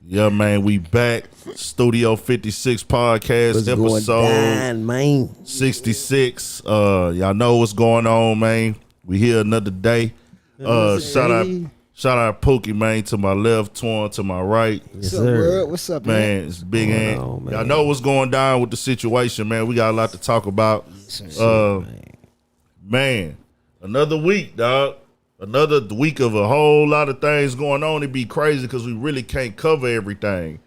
Yeah, man, we back. Studio 56 podcast What's episode going down, man? 66. Y'all know what's going on, man. We here another day. Shout out Pookie, man, to my left, Twan to my right. Yes, sir. What's up, Man, it's Big Ant. on, man? Y'all know what's going down with the situation, man. We got a lot to talk about. Man, another week, dog. Another week of a whole lot of things going on. It'd be crazy because we really can't cover everything.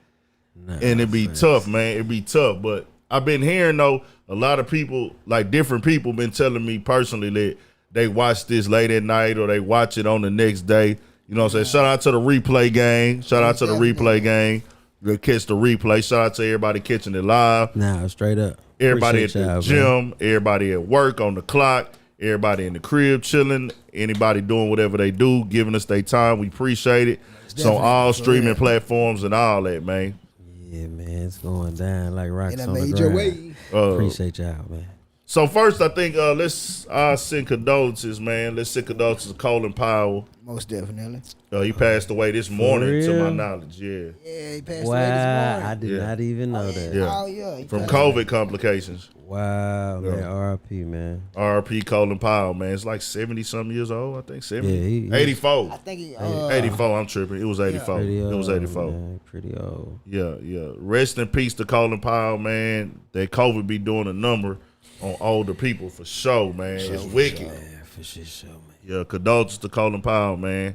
And it'd be tough, man. It'd be tough. But I've been hearing, though, a lot of people, like different people, been telling me personally that they watch this late at night or they watch it on the next day. You know what I'm saying? Shout out to the replay gang. Shout out to the replay gang. You catch the replay. Shout out to everybody catching it live. Nah, straight up. Everybody Appreciate at the y'all, gym. man. Everybody at work on the clock. Everybody in the crib chilling. Anybody doing whatever they do, giving us their time. We appreciate it. It's on all streaming platforms and all that, man. Yeah, man, it's going down like rocks In a on the major ground. way. Appreciate y'all, man. So first, I think let's send condolences, man. Let's send condolences to Colin Powell. Most definitely. He passed away this morning, to my real? knowledge. Yeah, Yeah, he passed away this Wow, morning. I did not even know that. Yeah. Oh, yeah. he from passed COVID complications. Wow, man, R.I.P., man. R.P. Colin Powell, man. It's like 70-something years old, I think. 70? Yeah, he- 84. I think he, 84, I'm tripping. It was 84. Pretty old, It was 84. man, pretty old. Yeah. Rest in peace to Colin Powell, man. That COVID be doing a number on older people for sure, man. It's wicked. Yeah, for sure, man. Yeah, condolences to Colin Powell, man.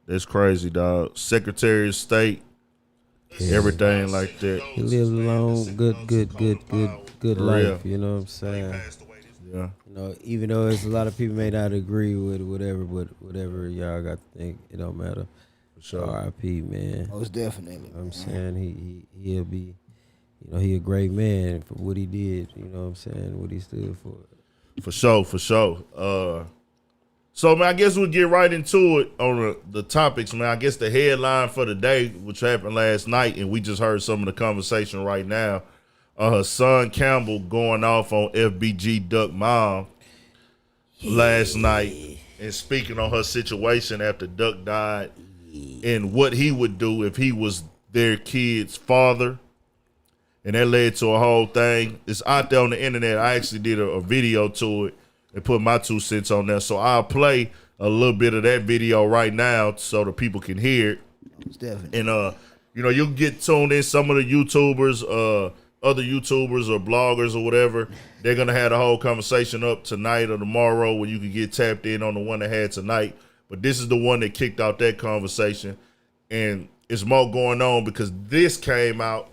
That's crazy, dog. Secretary of State, everything like that. He lived a long, good life. You know what I'm saying? Yeah. You know, even though it's a lot of people may not agree with whatever, but whatever y'all got to think, it don't matter. Sure. R.I.P., man. Most definitely. I'm saying he'll be, you know, he a great man for what he did. You know what I'm saying? What he stood for. For sure. So, man, I guess we'll get right into it on the topics, man. I guess the headline for the day, which happened last night, and we just heard some of the conversation right now, Hassan Campbell going off on FBG Duck mom last night and speaking on her situation after Duck died and what he would do if he was their kid's father. And that led to a whole thing. It's out there on the internet. I actually did a video to it and put my 2 cents on there. So I'll play a little bit of that video right now so the people can hear it. Most definitely. And, you know, you'll get tuned in. Some of the YouTubers, other YouTubers or bloggers or whatever, they're going to have the whole conversation up tonight or tomorrow where you can get tapped in on the one they had tonight. But this is the one that kicked out that conversation. And it's more going on because this came out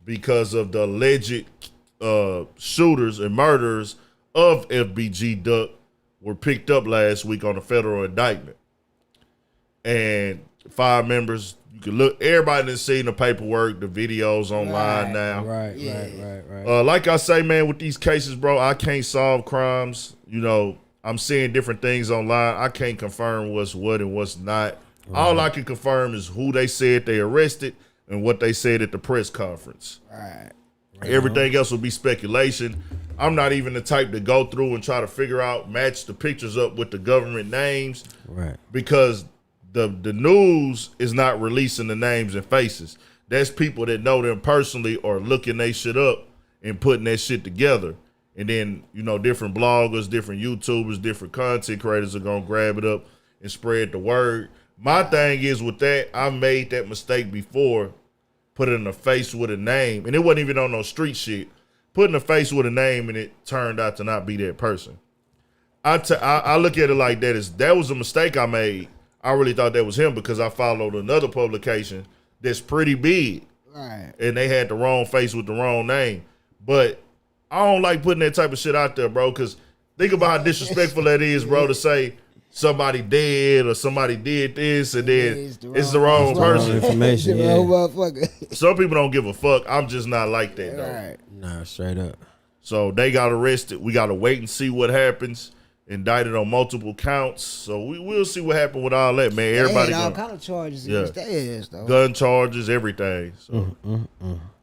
because of the alleged shooters and murderers of FBG Duck were picked up last week on a federal indictment. And 5 members, you can look, everybody has seen the paperwork, the videos online now. Right. Like I say, man, with these cases, bro, I can't solve crimes. You know, I'm seeing different things online. I can't confirm what's what and what's not. Right. All I can confirm is who they said they arrested and what they said at the press conference. Right. Everything else will be speculation. I'm not even the type to go through and try to figure out, match the pictures up with the government names. Right. Because the news is not releasing the names and faces. That's people that know them personally or looking they shit up and putting that shit together. And then, you know, different bloggers, different YouTubers, different content creators are going to grab it up and spread the word. My thing is with that, I made that mistake before, putting a face with a name. And it wasn't even on no street shit. Putting a face with a name and it turned out to not be that person. I look at it like that was a mistake I made. I really thought that was him because I followed another publication that's pretty big. Right. And they had the wrong face with the wrong name. But I don't like putting that type of shit out there, bro, because think about how disrespectful that is, bro, to say somebody dead or somebody did this and then it's the wrong person. Information, yeah. Motherfucker. Some people don't give a fuck. I'm just not like that, though. Right. Nah, straight up. So they got arrested. We got to wait and see what happens. Indicted on multiple counts. So we'll see what happened with all that, man. Everybody all kind of charges against their ass, though. Gun charges, everything. So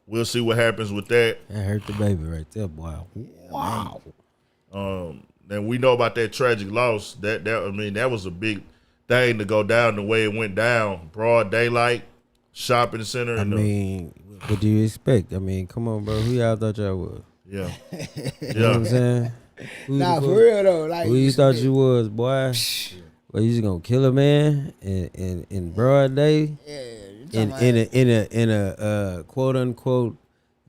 we'll see what happens with that. That hurt the baby right there, boy. Yeah, Wow. And we know about that tragic loss. That was a big thing to go down the way it went down. Broad daylight. shopping center. I mean, what do you expect? I mean, come on, bro. Who y'all thought y'all was? Yeah. You know what I'm saying? Nah, for real though. Like, who you thought you was, boy? Well, you just gonna kill a man in broad day? Yeah. In a quote unquote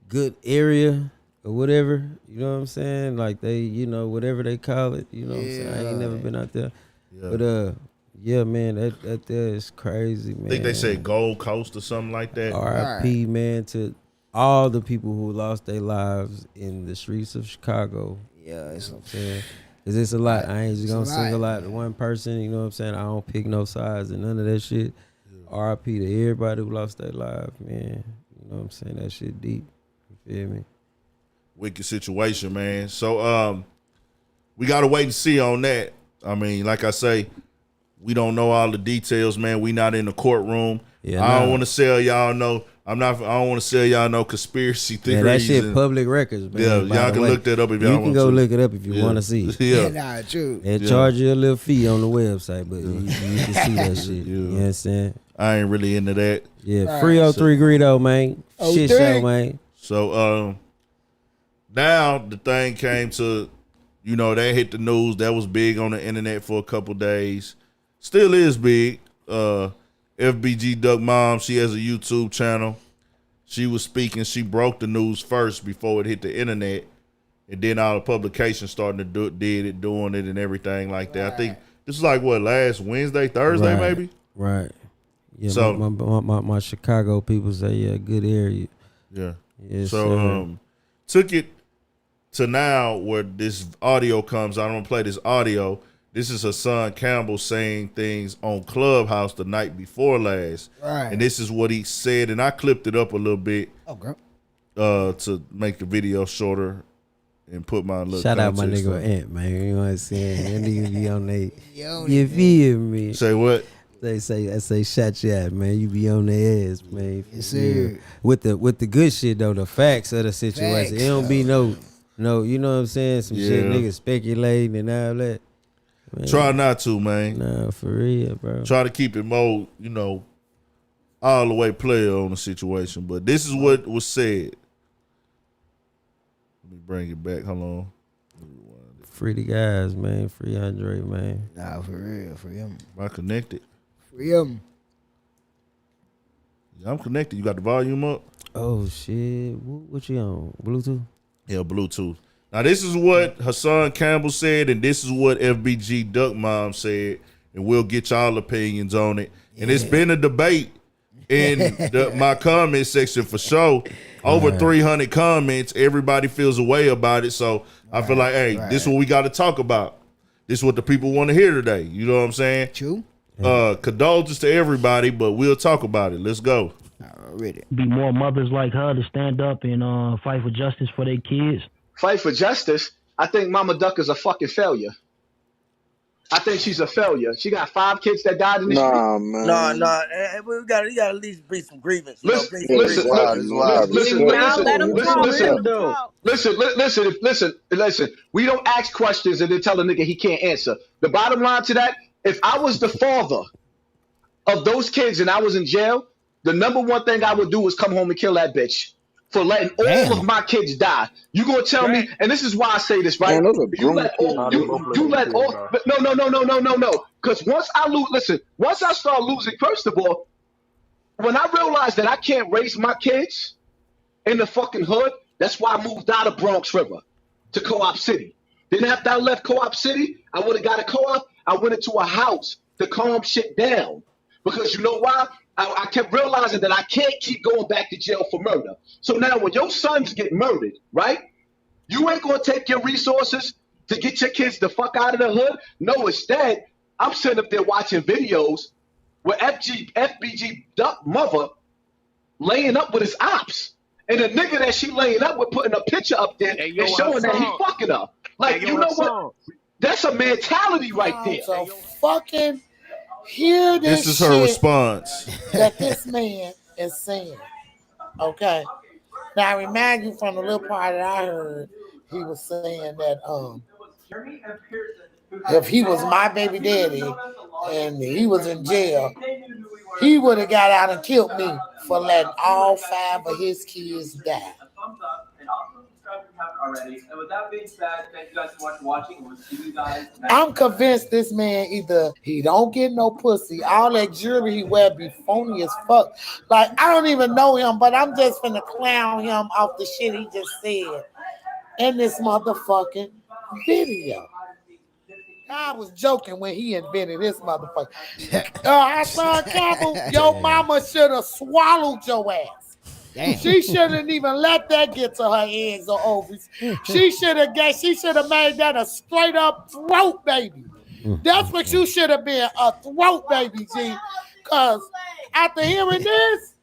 good area or whatever. You know what I'm saying? Like they, you know, whatever they call it. You know what I'm saying? I ain't never been out there. Yeah. But yeah, man, that there is crazy, man. I think they said Gold Coast or something like that. R.I.P. man, to all the people who lost their lives in the streets of Chicago. Yeah, it's what I'm saying. Cause it's a lot. I ain't just gonna single out one person. You know what I'm saying? I don't pick no sides and none of that shit. Yeah. R.I.P. to everybody who lost their lives, man. You know what I'm saying? That shit deep. You feel me? Wicked situation, man. So we gotta wait and see on that. I mean, like I say, we don't know all the details, man. We not in the courtroom. Yeah, I don't want to sell y'all no. I don't want to sell y'all no conspiracy theories. Yeah, that shit public records, man. Yeah, y'all can look that up if y'all want to. You can go look it up if you want to see. Yeah, nah, true. They charge you a little fee on the website, but you can see that shit. You know what I'm saying? I ain't really into that. Yeah, free 03 Greedo, man. Shit show, man. So now the thing came to, you know, that hit the news. That was big on the internet for a couple days. Still is big. FBG Duck Mom, she has a YouTube channel. She was speaking. She broke the news first before it hit the internet, and then all the publications starting to doing it and everything like that. I think this is like what, last Wednesday, Thursday, maybe. Right. Yeah. So my Chicago people say, yeah, good area. Yeah. Yes, so took it to now where this audio comes. I'm gonna play this audio. This is Hassan Campbell saying things on Clubhouse the night before last. Right. And this is what he said, and I clipped it up a little bit to make the video shorter and put my little shout out my nigga Ant, man. You know what I'm saying? That nigga be on they you feel me? Say what? I say shut you out, man. You be on their ass, man. Yes, sir. With the good shit though, the facts of the situation. Facts, it don't be no, you know what I'm saying? Some shit niggas speculating and all that. Man. Try not to, man. Nah, for real, bro. Try to keep it more, you know, all the way player on the situation. But this is what was said. Let me bring it back. Hold on. Free the guys, man. Free Andre, man. Nah, for real. Free him. Am I connected? Free him. Yeah, I'm connected. You got the volume up? Oh, shit. What you on? Bluetooth? Yeah, Bluetooth. Now, this is what Hassan Campbell said, and this is what FBG Duck Mom said, and we'll get y'all opinions on it. And it's been a debate in my comment section for sure. Over 300 comments. Everybody feels a way about it. So I feel like, hey, this is what we got to talk about. This is what the people want to hear today. You know what I'm saying? True. Condolences to everybody, but we'll talk about it. Let's go. Read it. Be more mothers like her to stand up and fight for justice for their kids. Fight for justice? I think Mama Duck is a fucking failure. I think she's a failure. She got 5 kids that died in the street. Man. Nah. We got at least breathe some grievance. Listen. We don't ask questions and then tell a nigga he can't answer. The bottom line to that, if I was the father of those kids and I was in jail, the number one thing I would do is come home and kill that bitch for letting all of my kids die. You gonna tell me, and this is why I say this, right? You let all. No. Because once I start losing, first of all, when I realized that I can't raise my kids in the fucking hood, that's why I moved out of Bronx River to Co-op City. Then after I left Co-op City, I would have got a co-op. I went into a house to calm shit down. Because you know why? I kept realizing that I can't keep going back to jail for murder. So now when your sons get murdered, right? You ain't going to take your resources to get your kids the fuck out of the hood. No, instead, I'm sitting up there watching videos where FBG Duck mother laying up with his ops. And the nigga that she laying up with putting a picture up there and showing that he fucking her. Like, you know what? That's a mentality right there. So fucking hear this is her response. That this man is saying. Okay. Now I remind you from the little part that I heard, he was saying that if he was my baby daddy and he was in jail, he would have got out and killed me for letting all 5 of his kids die. And with that being said, thank you guys so much for watching. We'll see you guys next I'm convinced this man either he don't get no pussy, all that jewelry he wear be phony as fuck. Like, I don't even know him, but I'm just finna clown him off the shit he just said in this motherfucking video. I was joking when he invented this motherfucker. Hassan Campbell, your mama should have swallowed your ass. Damn. She shouldn't even let that get to her eggs or ovaries. She should have made that a straight up throat baby. That's what you should have been, a throat baby, G. Cause after hearing this,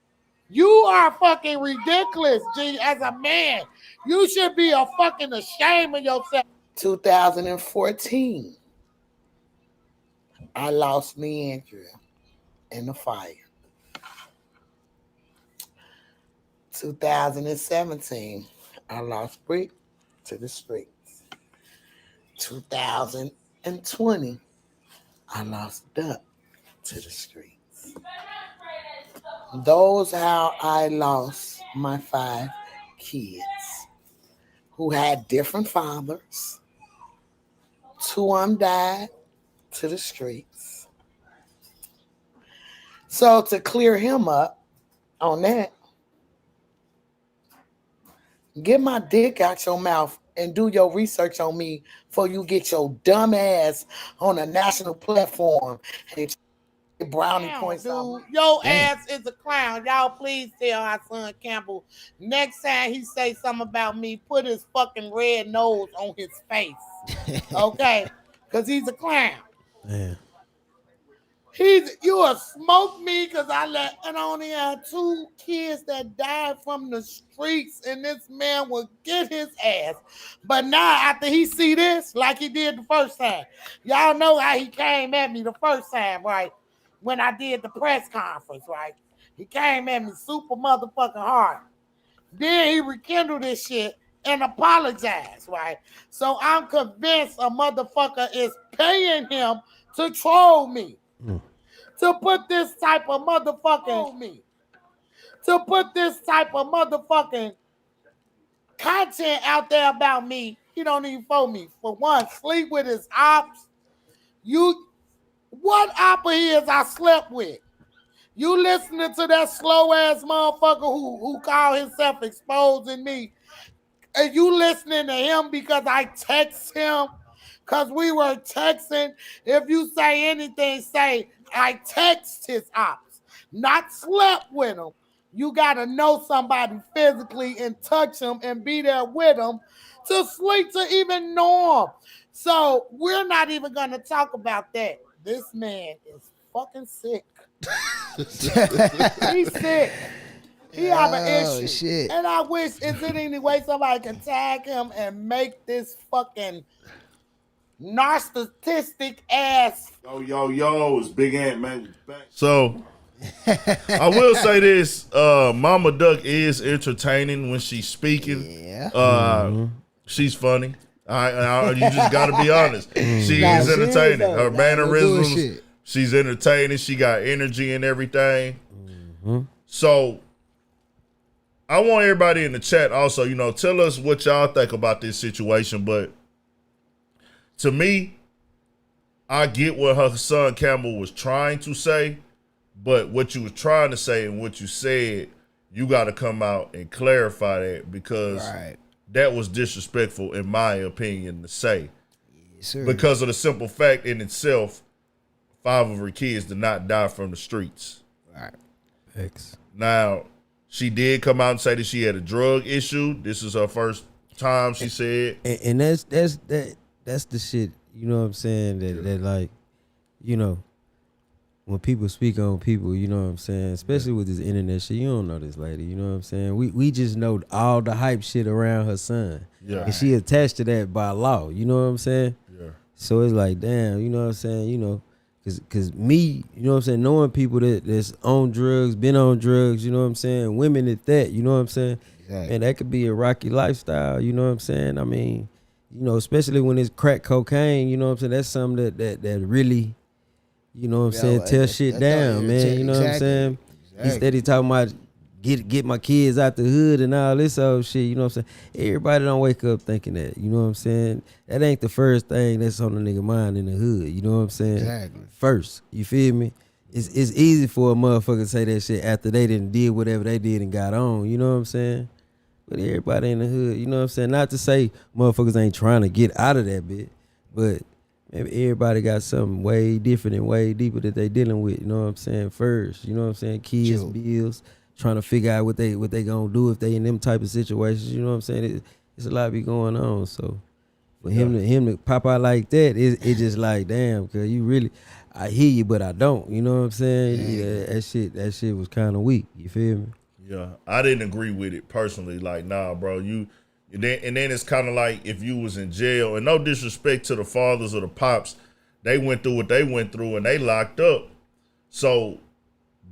you are fucking ridiculous, G. As a man, you should be a fucking ashamed of yourself. 2014, I lost Leandria in the fire. 2017, I lost Brick to the streets. 2020, I lost Duck to the streets. Those how I lost my 5 kids who had different fathers. 2 of them died to the streets. So to clear him up on that, get my dick out your mouth and do your research on me before you get your dumb ass on a national platform and brownie points on. Your ass is a clown. Y'all please tell Hassan Campbell next time he say something about me, put his fucking red nose on his face. Okay? Because he's a clown. Man. You smoke me because I only had 2 kids that died from the streets, and this man will get his ass. But now after he see this, like he did the first time, y'all know how he came at me the first time, right? When I did the press conference, right? He came at me super motherfucking hard. Then he rekindled this shit and apologized, right? So I'm convinced a motherfucker is paying him to troll me. To put this type of motherfucking content out there about me. He don't even for me. For one, sleep with his ops. What op of his I slept with? You listening to that slow ass motherfucker who call himself exposing me? And you listening to him because I text him? Because we were texting. If you say anything, say I text his ops, not slept with him. You got to know somebody physically and touch him and be there with him to sleep, to even know him. So we're not even going to talk about that. This man is fucking sick. He's sick. He have an issue. Shit. And I wish, is there any way somebody can tag him and make this fucking narcissistic ass. Yo, it's Big Ant, man. So, I will say this, Momma Duck is entertaining when she's speaking. Yeah. She's funny. You just got to be honest. She is entertaining. Her mannerisms, she's entertaining. She got energy and everything. So, I want everybody in the chat also, tell us what y'all think about this situation, but to me, I get what Hassan Campbell was trying to say, but what you was trying to say and what you said, you got to come out and clarify that because that was disrespectful, in my opinion, to say. Yes, because of the simple fact in itself, 5 of her kids did not die from the streets. Right. Thanks. Now, she did come out and say that she had a drug issue. This is her first time, she said. And that's the shit, you know what I'm saying, that like, when people speak on people, you know what I'm saying, especially with this internet shit, you don't know this lady, you know what I'm saying? We just know all the hype shit around her son. Yeah. And she attached to that by law, you know what I'm saying? Yeah. So it's like, damn, you know what I'm saying, cause me, you know what I'm saying, knowing people that's on drugs, been on drugs, you know what I'm saying, women at that, you know what I'm saying? Exactly. And that could be a rocky lifestyle, you know what I'm saying? I mean, especially when it's crack cocaine, you know what I'm saying? That's something that really you know what I'm saying, tear shit down, man. You know what I'm saying? He steady talking about get my kids out the hood and all this old shit, you know what I'm saying? Everybody don't wake up thinking that, you know what I'm saying? That ain't the first thing that's on the nigga mind in the hood, you know what I'm saying? Exactly. First, you feel me? It's easy for a motherfucker to say that shit after they didn't did whatever they did and got on, you know what I'm saying? But everybody in the hood, you know what I'm saying? Not to say motherfuckers ain't trying to get out of that bit, but maybe everybody got something way different and way deeper that they dealing with, you know what I'm saying? First, you know what I'm saying? Kids, bills, trying to figure out what they gonna do if they in them type of situations, you know what I'm saying? It's a lot be going on, so for him to pop out like that, it just like, damn, cause you really, I hear you, but I don't, you know what I'm saying? Yeah, that shit was kind of weak, you feel me? Yeah, I didn't agree with it personally. Like, nah, bro, and then it's kind of like if you was in jail, and no disrespect to the fathers or the pops, they went through what they went through and they locked up. So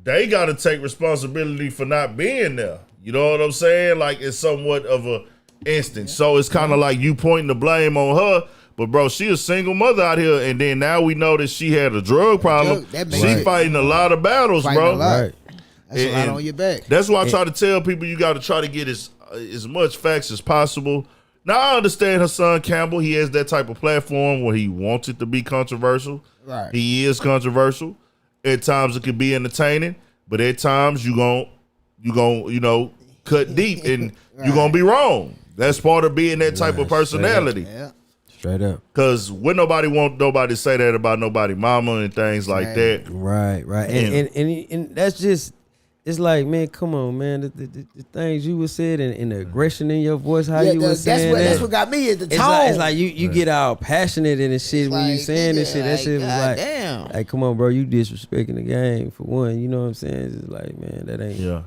they got to take responsibility for not being there. You know what I'm saying? Like, it's somewhat of a instance. So it's kind of like you pointing the blame on her, but bro, she a single mother out here, and then now we know that she had a drug problem. She fighting a lot of battles, bro. Right. That's a lot on your back. That's why I try to tell people you got to try to get as much facts as possible. Now, I understand Hassan Campbell. He has that type of platform where he wants it to be controversial. Right. He is controversial. At times it can be entertaining, but at times you gon' cut deep and you gonna be wrong. That's part of being that type of personality. Yeah. Straight up. Cause when nobody want nobody to say that about nobody mama and things like that. Right. And that's just, it's like, man, come on, man. The things you was said and the aggression in your voice, how you was saying that's what got me is the tone. It's like you get all passionate and shit It's when you like, saying this shit. That shit was God like, damn. like, come on, bro, you disrespecting the game for one. You know what I'm saying? It's just like, man, that ain't.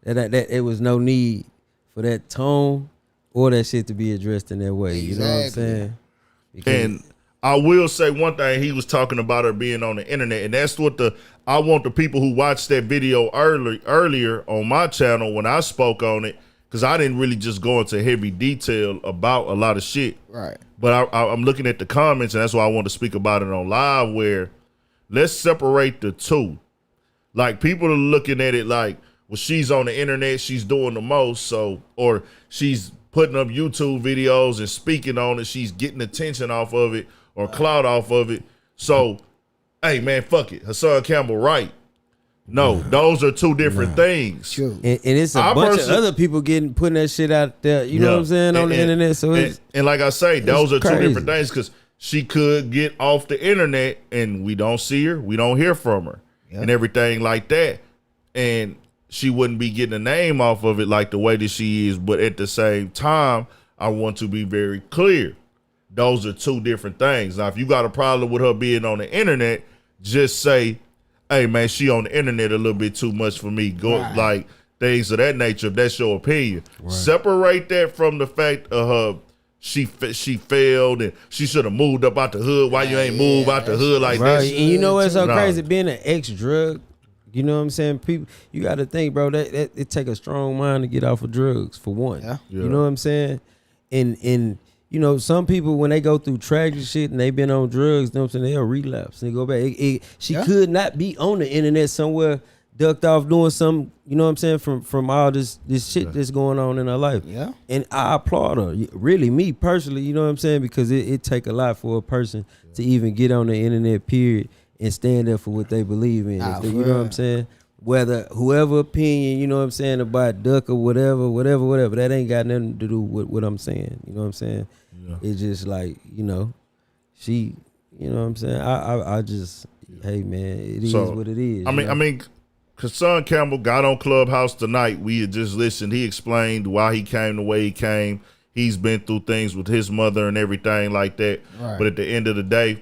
That it was no need for that tone or that shit to be addressed in that way. You know what I'm saying? And I will say one thing, he was talking about her being on the internet, and that's what I want the people who watched that video earlier on my channel when I spoke on it, because I didn't really just go into heavy detail about a lot of shit. Right. But I'm looking at the comments, and that's why I want to speak about it on live, where let's separate the two. Like, people are looking at it like, well, she's on the internet, she's doing the most, or she's putting up YouTube videos and speaking on it, she's getting attention off of it or clout off of it. So, hey, man, fuck it. Hassan Campbell, right? No, those are two different things. True. And it's a bunch of other people putting that shit out there, you know what I'm saying, on the internet. So and like I say, those are crazy. two different things, because she could get off the internet and we don't see her, we don't hear from her, and everything like that. And she wouldn't be getting a name off of it like the way that she is. But at the same time, I want to be very clear. Those are two different things. Now, if you got a problem with her being on the internet, just say, hey, man, she on the internet a little bit too much for me. Go like things of that nature, if that's your opinion. Right. Separate that from the fact of her, she failed and she should have moved up out the hood. Why you ain't moved out the hood like right. this? And you know what's so crazy? Being an ex-drug, you know what I'm saying? People, you got to think, bro, that it take a strong mind to get off of drugs, for one. Yeah. You know what I'm saying? And you know, some people, when they go through tragic shit and they been on drugs, you know what I'm saying, they'll relapse and they go back. She could not be on the internet somewhere ducked off doing something, you know what I'm saying, from all this shit that's going on in her life. Yeah. And I applaud her. Really, me personally, you know what I'm saying? Because it take a lot for a person to even get on the internet, period, and stand up for what they believe in. You know what I'm saying? Whether whoever opinion, you know what I'm saying, about duck or whatever, that ain't got nothing to do with what I'm saying. You know what I'm saying? Yeah. It's just like, you know, she, you know what I'm saying? I just, hey man, it is what it is. I mean, Hassan Campbell got on Clubhouse tonight. We had just listened. He explained why he came the way he came. He's been through things with his mother and everything like that. Right. But at the end of the day,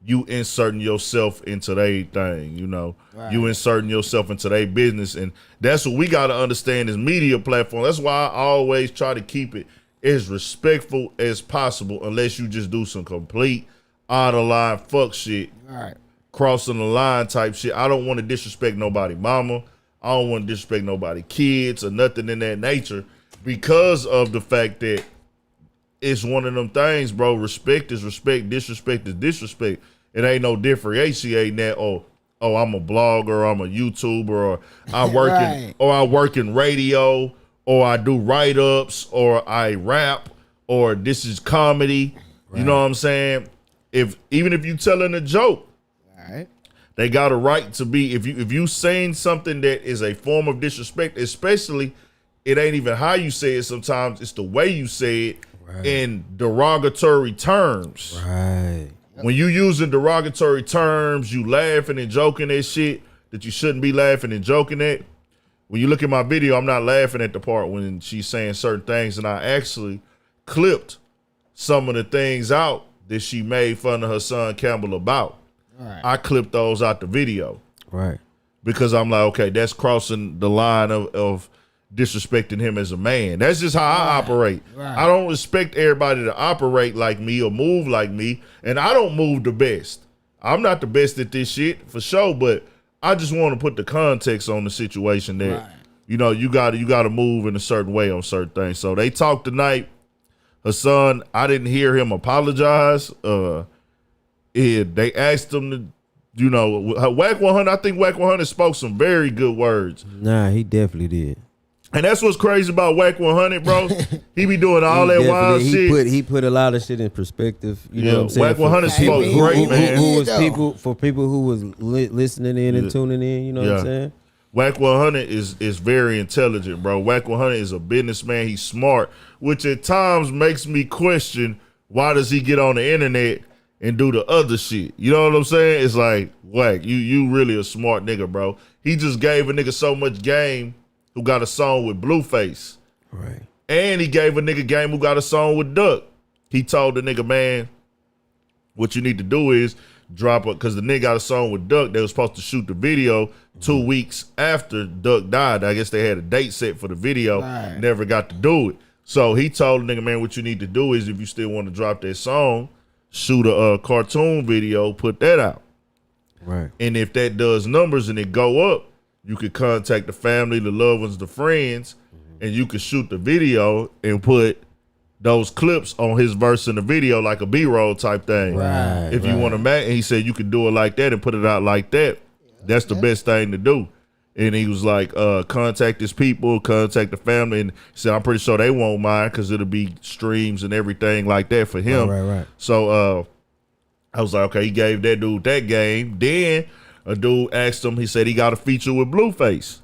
you inserting yourself into their thing, you know. Right. You inserting yourself into their business. And that's what we got to understand as media platform. That's why I always try to keep it as respectful as possible, unless you just do some complete out of line fuck shit. Right. Crossing the line type shit. I don't want to disrespect nobody mama. I don't want to disrespect nobody kids or nothing in that nature, because of the fact that it's one of them things, bro. Respect is respect. Disrespect is disrespect. It ain't no differentiating that. Oh, I'm a blogger, I'm a YouTuber, or I work in radio, or I do write-ups, or I rap, or this is comedy. Right. You know what I'm saying? Even if you telling a joke, all right, they got a right to be. If you saying something that is a form of disrespect, especially it ain't even how you say it. Sometimes it's the way you say it in derogatory terms. Right. When you using derogatory terms, you laughing and joking at shit that you shouldn't be laughing and joking at. When you look at my video, I'm not laughing at the part when she's saying certain things, and I actually clipped some of the things out that she made fun of Hassan Campbell about. Right. I clipped those out the video. Right. Because I'm like, okay, that's crossing the line of disrespecting him as a man. That's just how I operate. Right. I don't expect everybody to operate like me or move like me, and I don't move the best. I'm not the best at this shit for sure, but I just want to put the context on the situation that you know you got to move in a certain way on certain things. So they talked tonight. Hassan, I didn't hear him apologize. They asked him to, you know, Wack 100. I think Wack 100 spoke some very good words. Nah, he definitely did. And that's what's crazy about Wack 100, bro. He be doing all that wild shit. He put a lot of shit in perspective. You know what I'm saying? Wack 100 spoke great, man. Who was people who was listening in and tuning in. You know what I'm saying? Wack 100 is very intelligent, bro. Wack 100 is a businessman. He's smart, which at times makes me question why does he get on the internet and do the other shit. You know what I'm saying? It's like, Wack, you really a smart nigga, bro. He just gave a nigga so much game who got a song with Blueface. Right. And he gave a nigga game who got a song with Duck. He told the nigga, man, what you need to do is drop it, because the nigga got a song with Duck. They was supposed to shoot the video 2 weeks after Duck died. I guess they had a date set for the video. Right. Never got to do it. So he told the nigga, man, what you need to do is if you still want to drop that song, shoot a cartoon video, put that out. Right. And if that does numbers and it go up, you could contact the family, the loved ones, the friends, and you could shoot the video and put those clips on his verse in the video like a B-roll type thing. Right. If you want to match, and he said you could do it like that and put it out like that. That's the best thing to do. And he was like, contact his people, contact the family, and he said, I'm pretty sure they won't mind because it'll be streams and everything like that for him. Right. So I was like, okay, he gave that dude that game. Then a dude asked him, he said he got a feature with Blueface.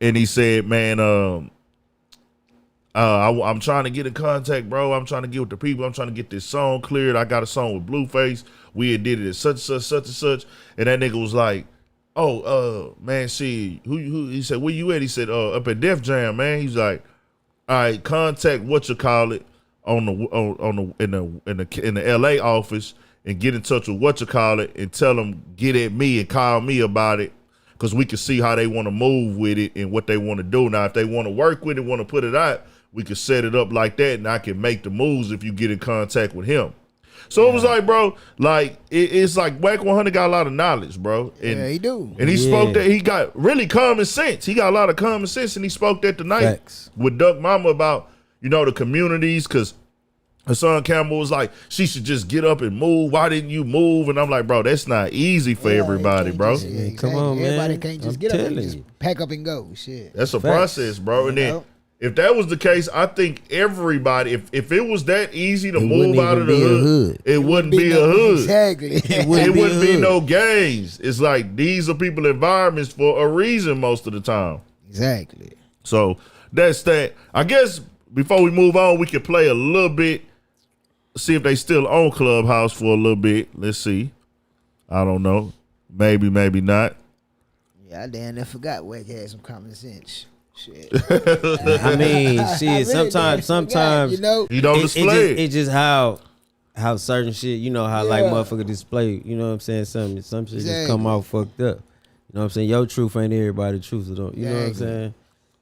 And he said, man, I'm trying to get in contact, bro. I'm trying to get with the people. I'm trying to get this song cleared. I got a song with Blueface. We had did it at such and such. And that nigga was like, oh, man, see, who he said, where you at? He said, up at Def Jam, man. He's like, all right, contact whatchamacallit in the LA office and get in touch with whatchamacallit and tell them get at me and call me about it, because we can see how they want to move with it and what they want to do. Now, if they want to work with it, want to put it out, we can set it up like that, and I can make the moves if you get in contact with him. So it was like, bro, like it's like Wack 100 got a lot of knowledge, bro. And, he do. And he spoke that, he got really common sense. He got a lot of common sense, and he spoke that tonight. Facts. With Duck Mama about, you know, the communities, because Hassan Campbell was like, she should just get up and move. Why didn't you move? And I'm like, bro, that's not easy for everybody, bro. Exactly. Come on, man. Everybody can't just get up and just you. pack up and go. Shit. That's a process, bro. And then if that was the case, I think everybody, if it was that easy to move out of the hood, it wouldn't be a hood. Exactly. It wouldn't be no gangs. It's like these are people environments for a reason most of the time. Exactly. So that's that. I guess before we move on, we could play a little bit, see if they still on Clubhouse for a little bit. Let's see. I don't know. Maybe, maybe not. Yeah, I damn near forgot Wack had some common sense. Shit. I mean, shit. Sometimes you know, you don't display it. It's just how certain shit. You know how like motherfucker display. You know what I'm saying? Some shit just come out fucked up. You know what I'm saying? Your truth ain't everybody's truth. So don't. You know what I'm saying?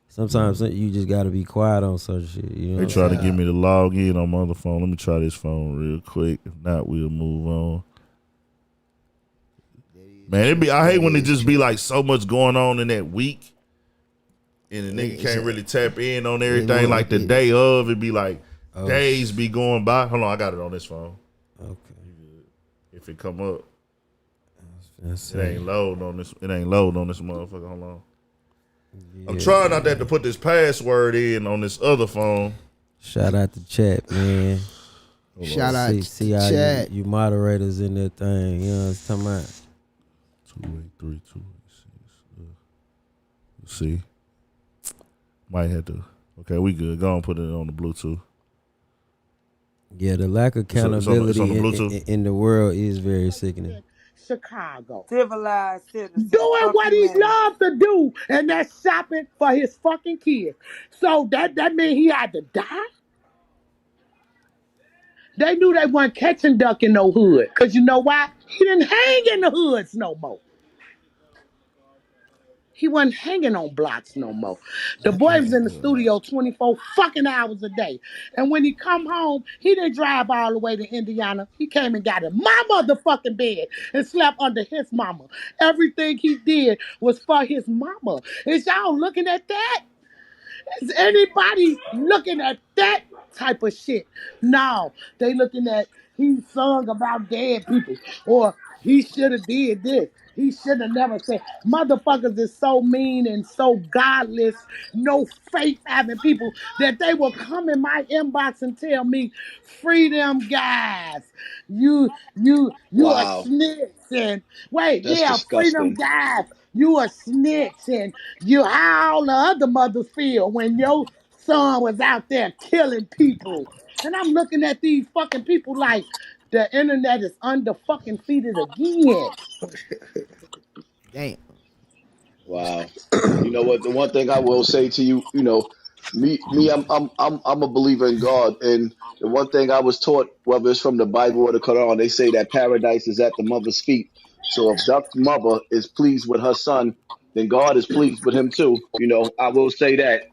Sometimes you just gotta be quiet on certain shit. You know. They try to get me to log in on my other phone. Let me try this phone real quick. If not, we'll move on. Man, I hate when it just be like so much going on in that week, and the nigga can't really tap in on everything. Like the day of, it be like days be going by. Hold on, I got it on this phone. Okay. If it come up, That's It ain't loading on this. It ain't loading on this motherfucker. Hold on. yeah, I'm trying not to put this password in on this other phone. Shout out to chat, man. Shout out See to how chat. you moderators in that thing. You know what I'm talking about? 283 See, might have to. Okay, we good. Go and put it on the Bluetooth. Yeah, the lack of It's on the accountability in the world is very sickening. Chicago. Civilized citizen. Doing Fuck what you, he man. loves to do, and that's shopping for his fucking kids. So that means he had to die? They knew they weren't catching Duck in no hood. Because you know why? He didn't hang in the hoods no more. He wasn't hanging on blocks no more. The boy was in the studio 24 fucking hours a day. And when he come home, he didn't drive all the way to Indiana. He came and got in my motherfucking bed and slept under his mama. Everything he did was for his mama. Is y'all looking at that? Is anybody looking at that type of shit? No, they looking at he sung about dead people or he should have did this. He should have never said. Motherfuckers is so mean and so godless, no faith having people that they will come in my inbox and tell me, "Free them guys. You a Wow, snitch." And wait, that's yeah, free them disgusting. guys. You a snitch, and you how all the other mothers feel when your son was out there killing people. And I'm looking at these fucking people like the internet is under fucking feeded again. Damn. Wow. You know what? The one thing I will say to you, I'm a believer in God, and the one thing I was taught, whether it's from the Bible or the Quran, they say that paradise is at the mother's feet. So if Duck's mother is pleased with her son, then God is pleased with him too. I will say that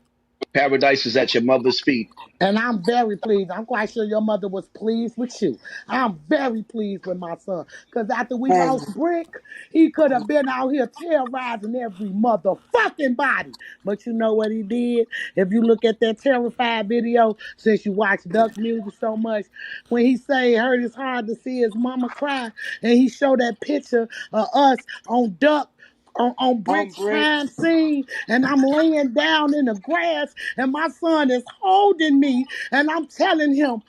paradise is at your mother's feet. And I'm very pleased. I'm quite sure your mother was pleased with you. I'm very pleased with my son. Because after we And lost Brick, he could have been out here terrorizing every motherfucking body. But you know what he did? If you look at that terrified video, since you watch Duck music so much, when he say it hurt his heart to see his mama cry, and he showed that picture of us on Duck on on Brick's crime bricks. scene, and I'm laying down in the grass, and my son is holding me, and I'm telling him,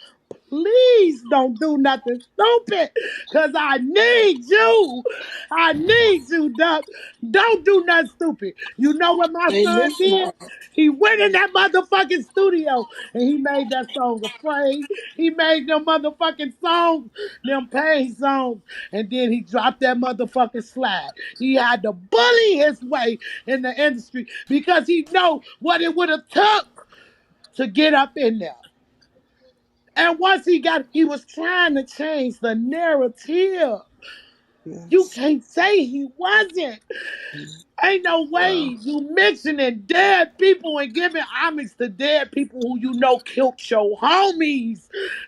please don't do nothing stupid, because I need you. I need you, Duck. Don't do nothing stupid. You know what my They son listening. did? He went in that motherfucking studio and he made that song Afraid. He made them motherfucking songs, them pain songs, and then he dropped that motherfucking slide. He had to bully his way in the industry because he know what it would have took to get up in there. And once he was trying to change the narrative. You Yes. can't say he wasn't. Ain't no way Wow. you mentioning dead people and giving homage to dead people who you know killed your homies.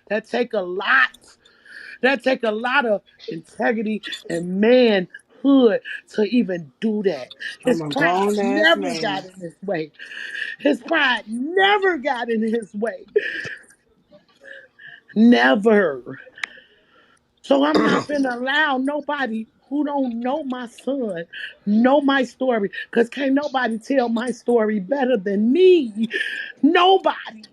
That take a lot. That take a lot of integrity and manhood to even do that. I'm His a pride grown ass never got man. in his way. His pride never got in his way. Never. So I'm not gonna allow nobody who don't know my son know my story. Cause can't nobody tell my story better than me. Nobody.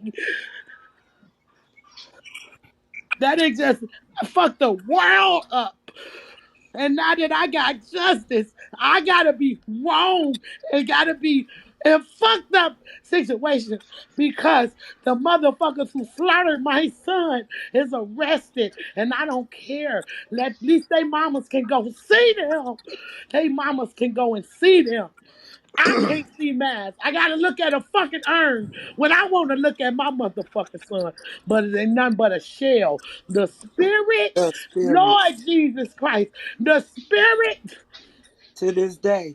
That ain't just fuck the world up. And now that I got justice, I gotta be wrong. It gotta be a fucked up situation because the motherfuckers who slaughtered my son is arrested, and I don't care. At least they mamas can go see them. They mamas can go and see them. I can't see mass. I gotta look at a fucking urn when I want to look at my motherfucking son. But it ain't nothing but a shell. The spirit, The Lord spirits Jesus Christ, the spirit, to this day.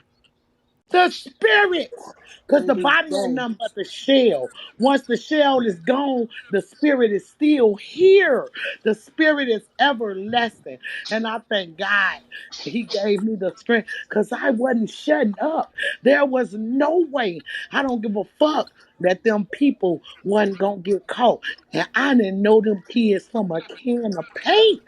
the spirit. Because to the this body ain't day. nothing but the shell. Once the shell is gone, the spirit is still here. The spirit is everlasting. And I thank God he gave me the strength because I wasn't shutting up. There was no way. I don't give a fuck that them people wasn't going to get caught. And I didn't know them kids from a can of paint.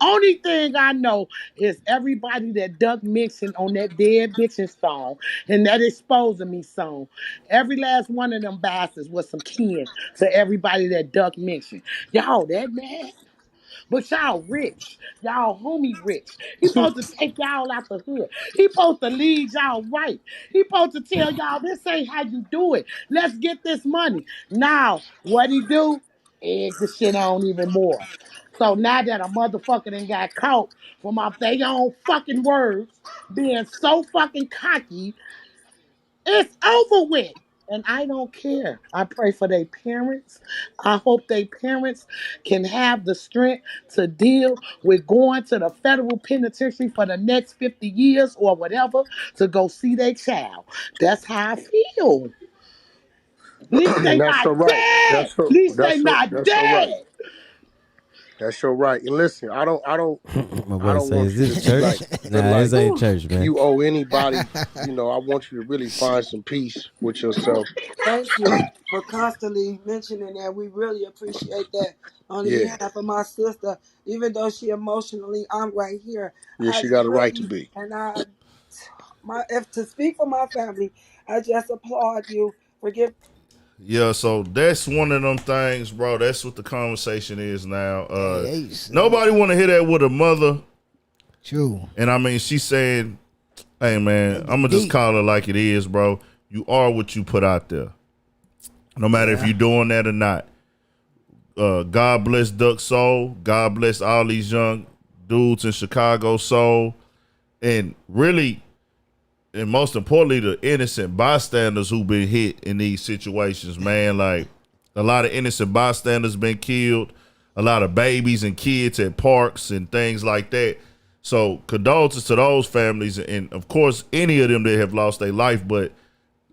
Only thing I know is everybody that Duck mentioned on that Dead Bitchin' song and that Exposing Me song. Every last one of them bastards was some kin to everybody that Duck mentioned. Y'all that mad? But y'all rich. Y'all homie rich. He supposed to take y'all out the hood. He supposed to lead y'all right. He supposed to tell y'all this ain't how you do it. Let's get this money. Now, what he do? Egg the shit on even more. So now that a motherfucker done got caught from off their own fucking words, being so fucking cocky, it's over with. And I don't care. I pray for their parents. I hope their parents can have the strength to deal with going to the federal penitentiary for the next 50 years or whatever to go see their child. That's how I feel. At least they And that's not all right. dead. At least they not That's all right. dead. That's all right. And listen, My I boy don't say, want is you to this be church? like feel Nah, like this ain't church, man. you owe anybody. I want you to really find some peace with yourself. Thank you for constantly mentioning that. We really appreciate that on the Yeah. behalf of my sister. Even though she emotionally, I'm right here. Yeah, I she got a right to really, be. and if to speak for my family, I just applaud you for giving. Yeah, so that's one of them things, bro. That's what the conversation is now. Hey, Nobody want to hear that with a mother. true. And I mean, she's saying, hey, man, That I'm be going to just deep. call it like it is, bro. You are what you put out there. No matter if you're doing that or not. God bless Duck Soul. God bless all these young dudes in Chicago Soul. And really, and most importantly, the innocent bystanders who been hit in these situations, man. Like, a lot of innocent bystanders been killed. A lot of babies and kids at parks and things like that. So condolences to those families and, of course, any of them that have lost their life. But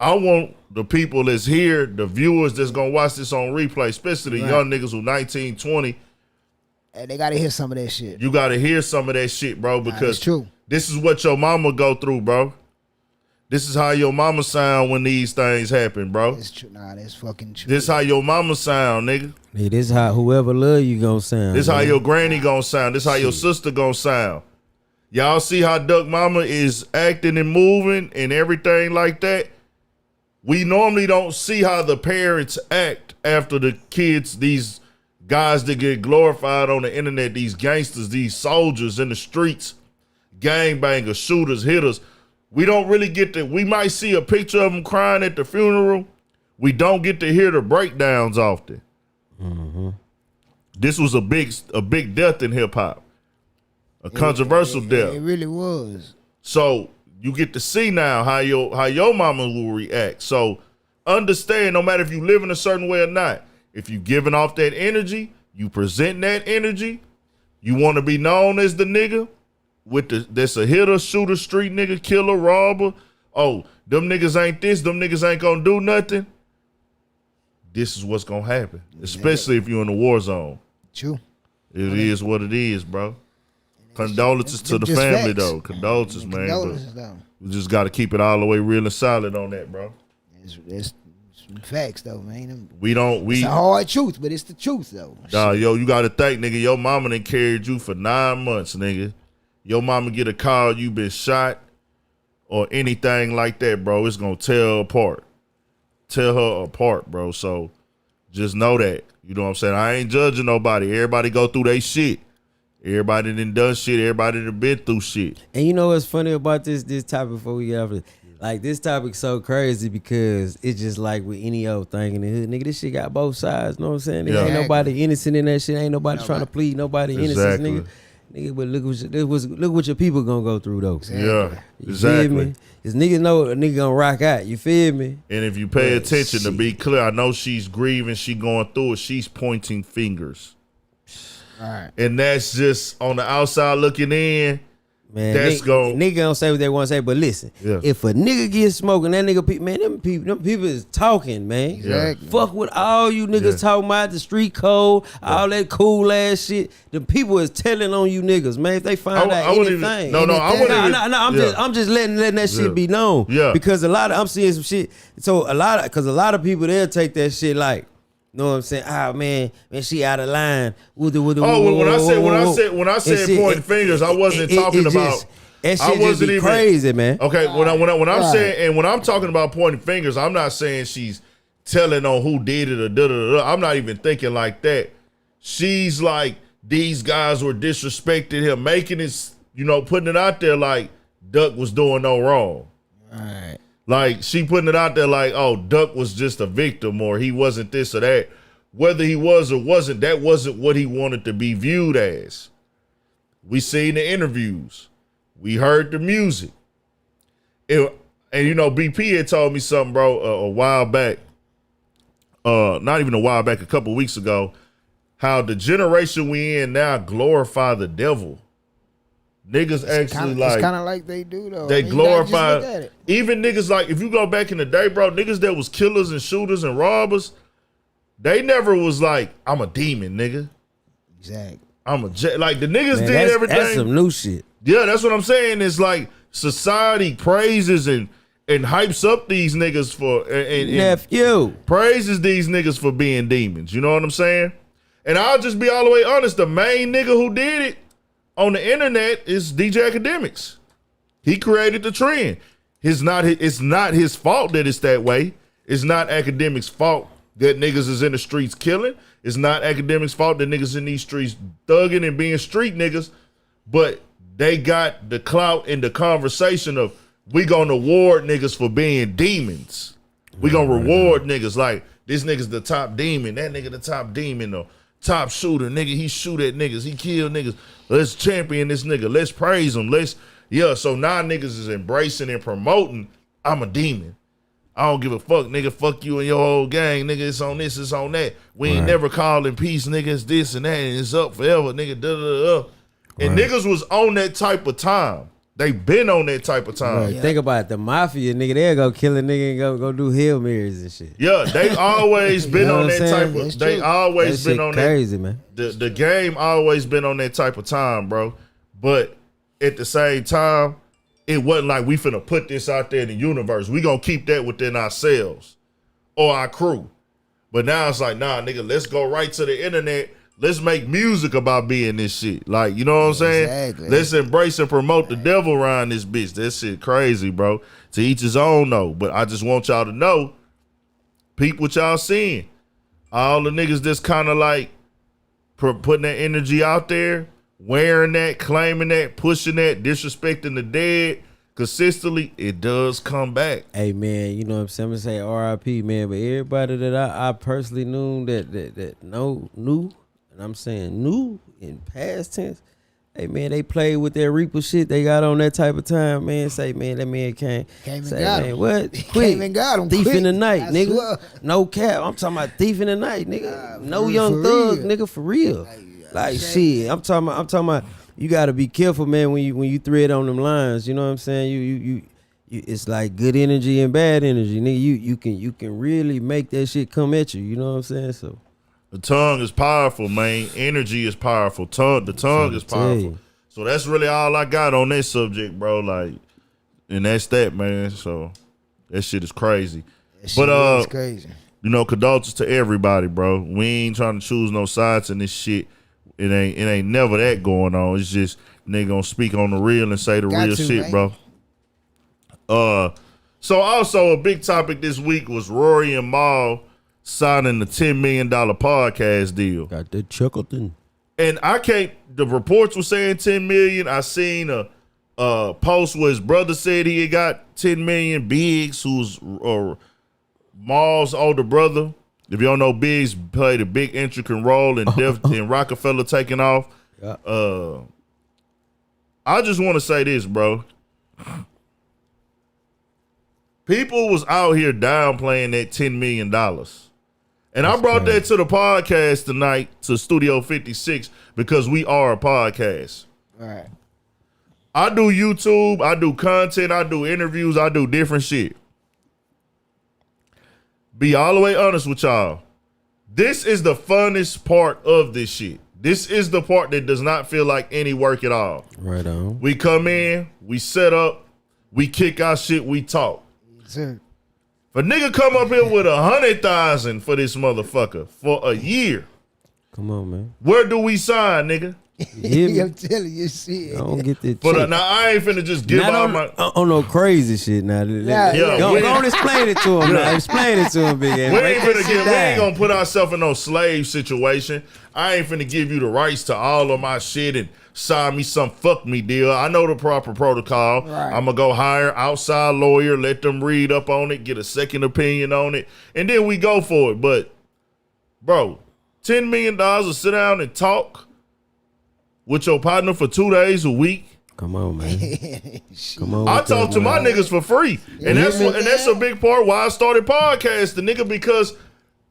I want the people that's here, the viewers that's going to watch this on replay, especially the Right. young niggas who 19, 20, And they gotta hear some of that shit. you got to hear some of that shit, bro, Nah, because it's true. this is what your mama go through, bro. This is how your mama sound when these things happen, bro. It's true. Nah, that's fucking true. This how your mama sound, nigga. Hey, this how whoever love you gonna sound. This how man. your granny gonna sound. This how your sister gonna sound. Y'all see how Duck Mama is acting and moving and everything like that? We normally don't see how the parents act after the kids, these guys that get glorified on the internet, these gangsters, these soldiers in the streets, gangbangers, shooters, hitters. We don't really get to, we might see a picture of them crying at the funeral. We don't get to hear the breakdowns often. Mm-hmm. This was a big death in hip hop, a controversial death. It really was. So you get to see now how your mama will react. So understand, no matter if you live in a certain way or not, if you giving off that energy, you present that energy, you want to be known as the nigga that's a hitter, shooter, street nigga, killer, robber. Oh, them niggas ain't this, them niggas ain't gonna do nothing. This is what's gonna happen, especially if you're in the war zone. True. It is what it is, bro. Condolences to the just family, facts. though. Condolences, man. Condolences, But though. we just got to keep it all the way real and solid on that, bro. It's some facts, though, man. It's a hard truth, but it's the truth, though. Yo, you got to think, nigga, your mama done carried you for 9 months, nigga. Your mama get a call, you been shot or anything like that, bro. It's going to tear her apart, bro. So just know that. You know what I'm saying? I ain't judging nobody. Everybody go through their shit. Everybody done shit. Everybody done been through shit. And you know what's funny about this topic before we get off it? Like, this topic's so crazy because it's just like with any old thing in the hood. Nigga, this shit got both sides. Know what I'm saying? Nigga, Yeah. ain't nobody innocent in that shit. Ain't nobody trying to plead nobody innocence, nigga. Nigga, but look what your people gonna go through, though. Yeah, You exactly. feel me? Cause niggas know a nigga gonna rock out. You feel me? And if you pay But attention, to shit. be clear, I know she's grieving, she going through it, she's pointing fingers. All right. And that's just on the outside looking in. Man, that's nigga don't say what they want to say, but listen, if a nigga gets smoking, that nigga, man, them people is talking, man. Exactly. Fuck with all you niggas talking about the street code, all that cool ass shit. The people is telling on you niggas, man. If they find out anything, I'm just letting that shit be known. Yeah, because I'm seeing some shit. So a lot of people they'll take that shit like. Know what I'm saying? Ah man, she out of line. When I said pointing fingers, I wasn't talking about. That shit just be crazy, man. Okay, when I'm saying and when I'm talking about pointing fingers, I'm not saying she's telling on who did it or da. I'm not even thinking like that. She's like these guys were disrespecting him, making it, putting it out there like Duck was doing no wrong. All right. Like, she putting it out there like, oh, Duck was just a victim or he wasn't this or that. Whether he was or wasn't, that wasn't what he wanted to be viewed as. We seen the interviews. We heard the music. And BP had told me something, bro, a while back. Not even a while back, a couple weeks ago, how the generation we in now glorify the devil. Niggas it's kind of like they do though. They glorify even niggas like if you go back in the day, bro, niggas that was killers and shooters and robbers, they never was like, I'm a demon, nigga. Exactly. Like the niggas did everything. That's some new shit. Yeah, that's what I'm saying. It's like society praises and hypes up these niggas for nephew praises these niggas for being demons. You know what I'm saying? And I'll just be all the way honest. The main nigga who did it on the internet is DJ Academics. He created the trend. It's not his fault that it's that way. It's not Academics' fault that niggas is in the streets killing. It's not Academics' fault that niggas in these streets thugging and being street niggas. But they got the clout in the conversation of we gonna reward niggas for being demons. We gonna reward niggas like this nigga's the top demon, that nigga the top demon or top shooter, nigga, he shoot at niggas, he kill niggas. Let's champion this nigga. Let's praise him. So now niggas is embracing and promoting, I'm a demon. I don't give a fuck, nigga. Fuck you and your whole gang, nigga. It's on this, it's on that. We ain't never calling peace, nigga. It's this and that, and it's up forever, nigga. And niggas was on that type of time. They been on that type of time. Right. Yeah. Think about it. The mafia, nigga, they'll go kill a nigga and go do Hail Marys and shit. Yeah, they always been on that type of. They always been on crazy, that. Man. The game always been on that type of time, bro. But at the same time, it wasn't like we finna put this out there in the universe. We gonna keep that within ourselves or our crew. But now it's like, nah, nigga, let's go right to the internet. Let's make music about being this shit. Like, you know what I'm saying? Exactly. Let's embrace and promote the devil around this bitch. That shit crazy, bro. To each his own, though. But I just want y'all to know, peep what y'all seeing. All the niggas that's kind of like putting that energy out there, wearing that, claiming that, pushing that, disrespecting the dead, consistently, it does come back. Hey, man, you know what I'm saying? I'm going to say RIP, man. But everybody that I personally knew that knew, and I'm saying knew in past tense, hey, man, they played with that Reaper shit. They got on that type of time, man. Say, man, that man came and say, got man, him. What? Came and got him. Thief quick. in the night, I nigga. swear. No cap. I'm talking about thief in the night, nigga. No for young thug, real. nigga, for real. Like shit. I'm talking about you gotta be careful, man, when you thread on them lines. You know what I'm saying? You it's like good energy and bad energy, nigga. You can really make that shit come at you. You know what I'm saying? So the tongue is powerful, man. Energy is powerful. The tongue is powerful. So that's really all I got on that subject, bro. Like, and that's that, man. So that shit is crazy. It's crazy. You know, condolences to everybody, bro. We ain't trying to choose no sides in this shit. It ain't never that going on. It's just nigga gonna speak on the real and say the real shit, man. Bro. So also a big topic this week was Rory and Mal signing the $10 million podcast deal. Got that chuckleton. And the reports were saying 10 million. I seen a post where his brother said he had got 10 million. Biggs, who's Mal's older brother. If you don't know, Biggs played a big intricate role in Rockefeller taking off. Yeah. I just want to say this, bro. People was out here downplaying that $10 million. And I brought that to the podcast tonight, to Studio 56, because we are a podcast. All right. I do YouTube, I do content, I do interviews, I do different shit. Be all the way honest with y'all. This is the funnest part of this shit. This is the part that does not feel like any work at all. Right on. We come in, we set up, we kick our shit, we talk. Sir. If a nigga come up here with 100,000 for this motherfucker for a year, come on, man. Where do we sign, nigga? I'm telling you, shit. I don't get that. But now I ain't finna just give all my. On no crazy shit now. Go explain it to him. Now. Explain it to him, big ass. We ain't gonna put ourselves in no slave situation. I ain't finna give you the rights to all of my shit and sign me some fuck me deal. I know the proper protocol. Right. I'm gonna go hire outside lawyer, let them read up on it, get a second opinion on it, and then we go for it. But, bro, $10 million to sit down and talk with your partner for 2 days a week. Come on, man. Come on. I talk to my niggas for free. And that's a big part why I started podcasting, nigga, because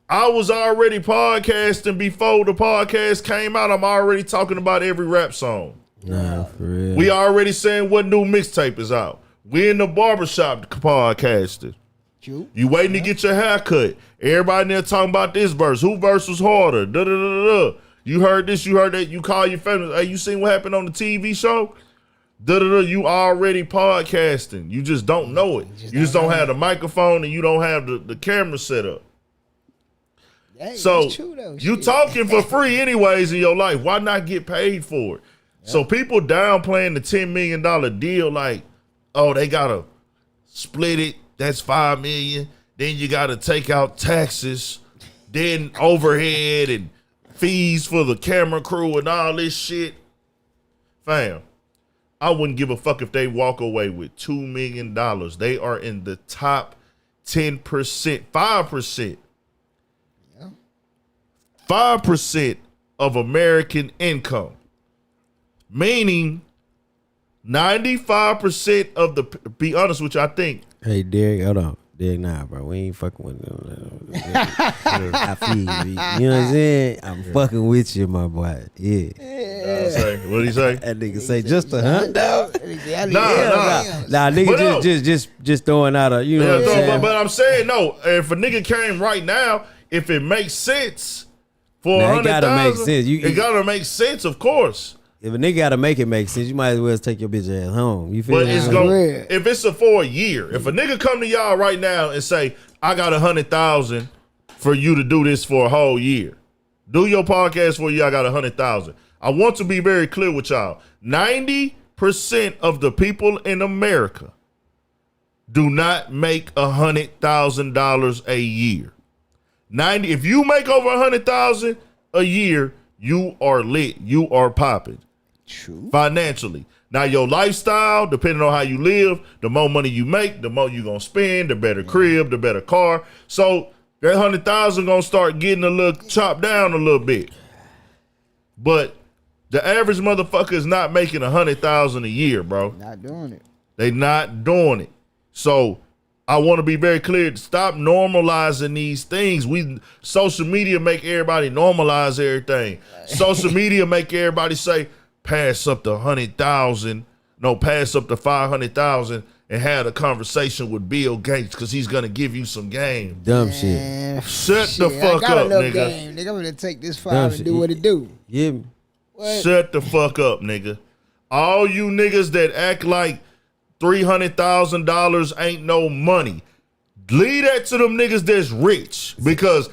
I was already podcasting before the podcast came out. I'm already talking about every rap song. Nah, for real. We already saying what new mixtape is out. We in the barbershop podcasting. You waiting to get your hair cut. Everybody in there talking about this verse. Who verse was harder? Da-da-da-da-da. You heard this, you heard that. You call your family. Hey, you seen what happened on the TV show? Da-da-da. You already podcasting. You just don't know it. You just don't have the microphone and you don't have the camera set up. Hey, so true, you talking for free anyways in your life. Why not get paid for it? Yep. So people downplaying the $10 million deal like, oh, they got to split it. That's $5 million. Then you got to take out taxes, then overhead and fees for the camera crew and all this shit. Fam, I wouldn't give a fuck if they walk away with $2 million. They are in the top 10%, 5%. Yeah. 5% of American income. Meaning 95% of the, be honest with you, I think. Hey, Derek, hold on. Derek, nah, bro. We ain't fucking with them. I feel you. You know what I'm saying? I'm fucking with you, my boy. Yeah. What did he say? That nigga say just $100. Nah, nigga just throwing out a, you know what I'm saying? But I'm saying, no, if a nigga came right now, if it makes sense for $100,000, it gotta make sense. It gotta make sense, of course. If a nigga gotta make it make sense, you might as well take your bitch ass home. You feel me? If it's for a year, if a nigga come to y'all right now and say, I got $100,000 for you to do this for a whole year. Do your podcast for you, I got $100,000. I want to be very clear with y'all. 90% of the people in America do not make $100,000 a year. If you make over $100,000 a year, you are lit. You are popping. True. Financially. Now your lifestyle, depending on how you live, the more money you make, the more you gonna spend, the better crib, the better car. So that $100,000 gonna start getting a little chopped down a little bit. But the average motherfucker is not making $100,000 a year, bro. Not doing it. They not doing it. So I want to be very clear. Stop normalizing these things. Social media make everybody normalize everything. Social media make everybody say, pass up the 100,000. No, pass up the 500,000 and have a conversation with Bill Gates because he's gonna give you some game. Dumb shit. Shut the fuck up, nigga. Game. Nigga, I'm gonna take this file and do what it do. Yeah. Shut the fuck up, nigga. All you niggas that act like $300,000 ain't no money. Leave that to them niggas that's rich because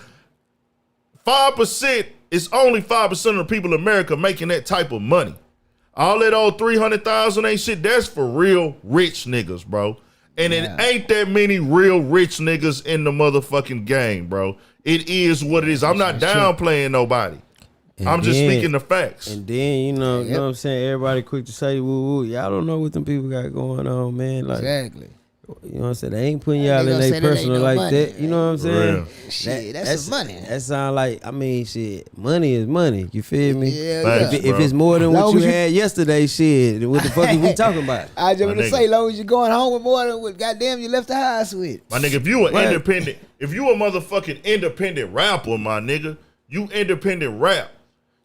5% is only 5% of the people in America making that type of money. All that old 300,000 ain't shit. That's for real rich niggas, bro. And it ain't that many real rich niggas in the motherfucking game, bro. It is what it is. I'm not downplaying nobody. I'm just speaking the facts. And then, you know what I'm saying? Everybody quick to say, woo, woo. Y'all don't know what them people got going on, man. Like, exactly. You know what I'm saying? They ain't putting y'all in their personal like money, that. You know what I'm saying? Shit, that's money. That sound like, I mean, shit, money is money. You feel me? Yeah, if it's more than what you had yesterday, shit, what the fuck is we talking about? I just want to say, long as you're going home with more than what goddamn you left the house with. My nigga, if you an independent, if you a motherfucking independent rapper, my nigga, you independent rap.